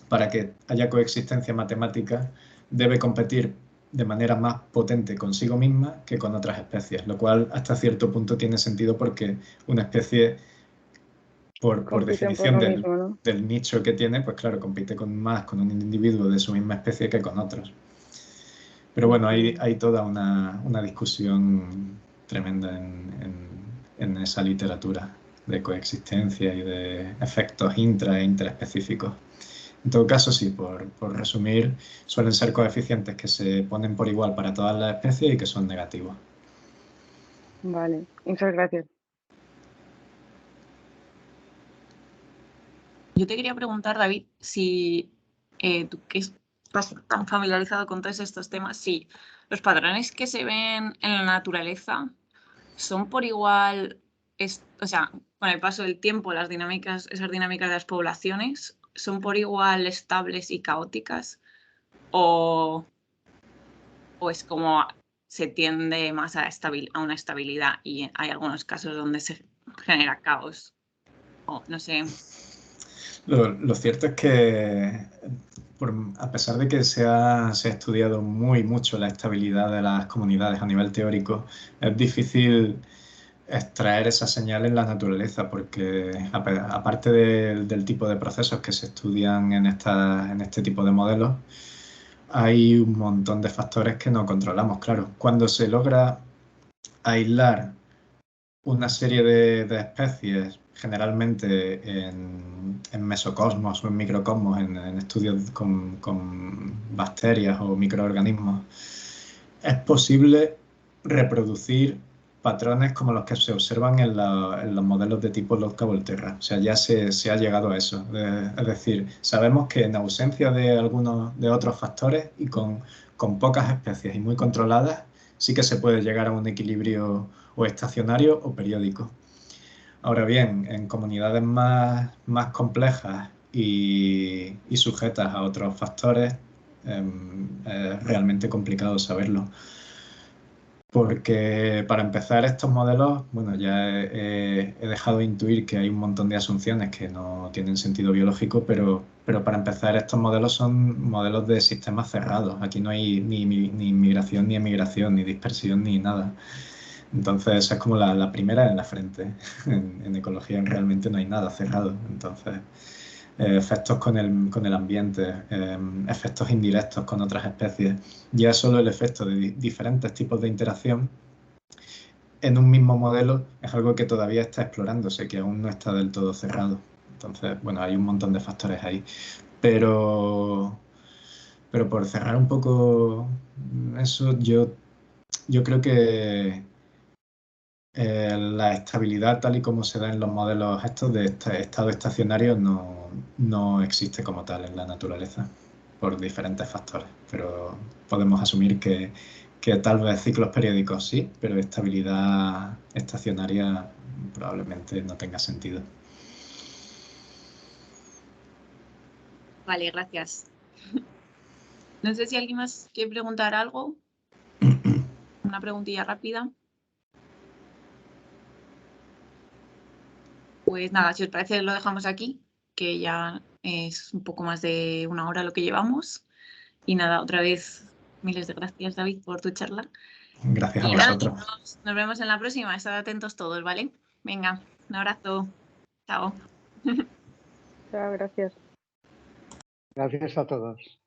para que haya coexistencia matemática, debe competir de manera más potente consigo misma que con otras especies, lo cual hasta cierto punto tiene sentido porque una especie, por definición del nicho que tiene, pues claro, compite más con un individuo de su misma especie que con otros. Pero bueno, hay toda una discusión tremenda en esa literatura de coexistencia y de efectos intra e interespecíficos. En todo caso, sí, por resumir, suelen ser coeficientes que se ponen por igual para todas las especies y que son negativos. Vale, muchas gracias. Yo te quería preguntar, David, si tú que estás tan familiarizado con todos estos temas, si los patrones que se ven en la naturaleza son por igual, o sea, con el paso del tiempo, esas dinámicas de las poblaciones, ¿son por igual estables y caóticas? ¿O es como se tiende más a una estabilidad y hay algunos casos donde se genera caos. O no sé. Lo cierto es que, a pesar de que se ha estudiado mucho la estabilidad de las comunidades a nivel teórico, es difícil extraer esa señal en la naturaleza, porque aparte del tipo de procesos que se estudian en este tipo de modelos, hay un montón de factores que no controlamos, claro. Cuando se logra aislar una serie de especies, generalmente en mesocosmos o en microcosmos, en estudios con bacterias o microorganismos, es posible reproducir patrones como los que se observan en los modelos de tipo Lotka-Volterra. O sea, ya se ha llegado a eso. Es decir, sabemos que en ausencia de algunos de otros factores y con pocas especies y muy controladas, sí que se puede llegar a un equilibrio o estacionario o periódico. Ahora bien, en comunidades más complejas y sujetas a otros factores, es realmente complicado saberlo. Porque para empezar estos modelos, bueno, ya he dejado de intuir que hay un montón de asunciones que no tienen sentido biológico, pero para empezar estos modelos son modelos de sistemas cerrados. Aquí no hay ni inmigración, ni emigración, ni dispersión, ni nada. Entonces esa es como la primera en la frente. En ecología realmente no hay nada cerrado. Entonces, efectos con el ambiente, efectos indirectos con otras especies. Ya solo el efecto de diferentes tipos de interacción en un mismo modelo es algo que todavía está explorándose, que aún no está del todo cerrado. Entonces, bueno, hay un montón de factores ahí. Pero por cerrar un poco eso, yo creo que la estabilidad tal y como se da en los modelos estos de estado estacionario no existe como tal en la naturaleza por diferentes factores, pero podemos asumir que tal vez ciclos periódicos sí, pero estabilidad estacionaria probablemente no tenga sentido. Vale, gracias. No sé si alguien más quiere preguntar algo. Una preguntilla rápida. Pues nada, si os parece lo dejamos aquí, que ya es un poco más de 1 hora lo que llevamos. Y nada, otra vez, miles de gracias, David, por tu charla. Gracias a Y nada, vosotros. nos vemos en la próxima. Estad atentos todos, ¿vale? Venga, un abrazo. Chao. Chao, gracias. Gracias a todos.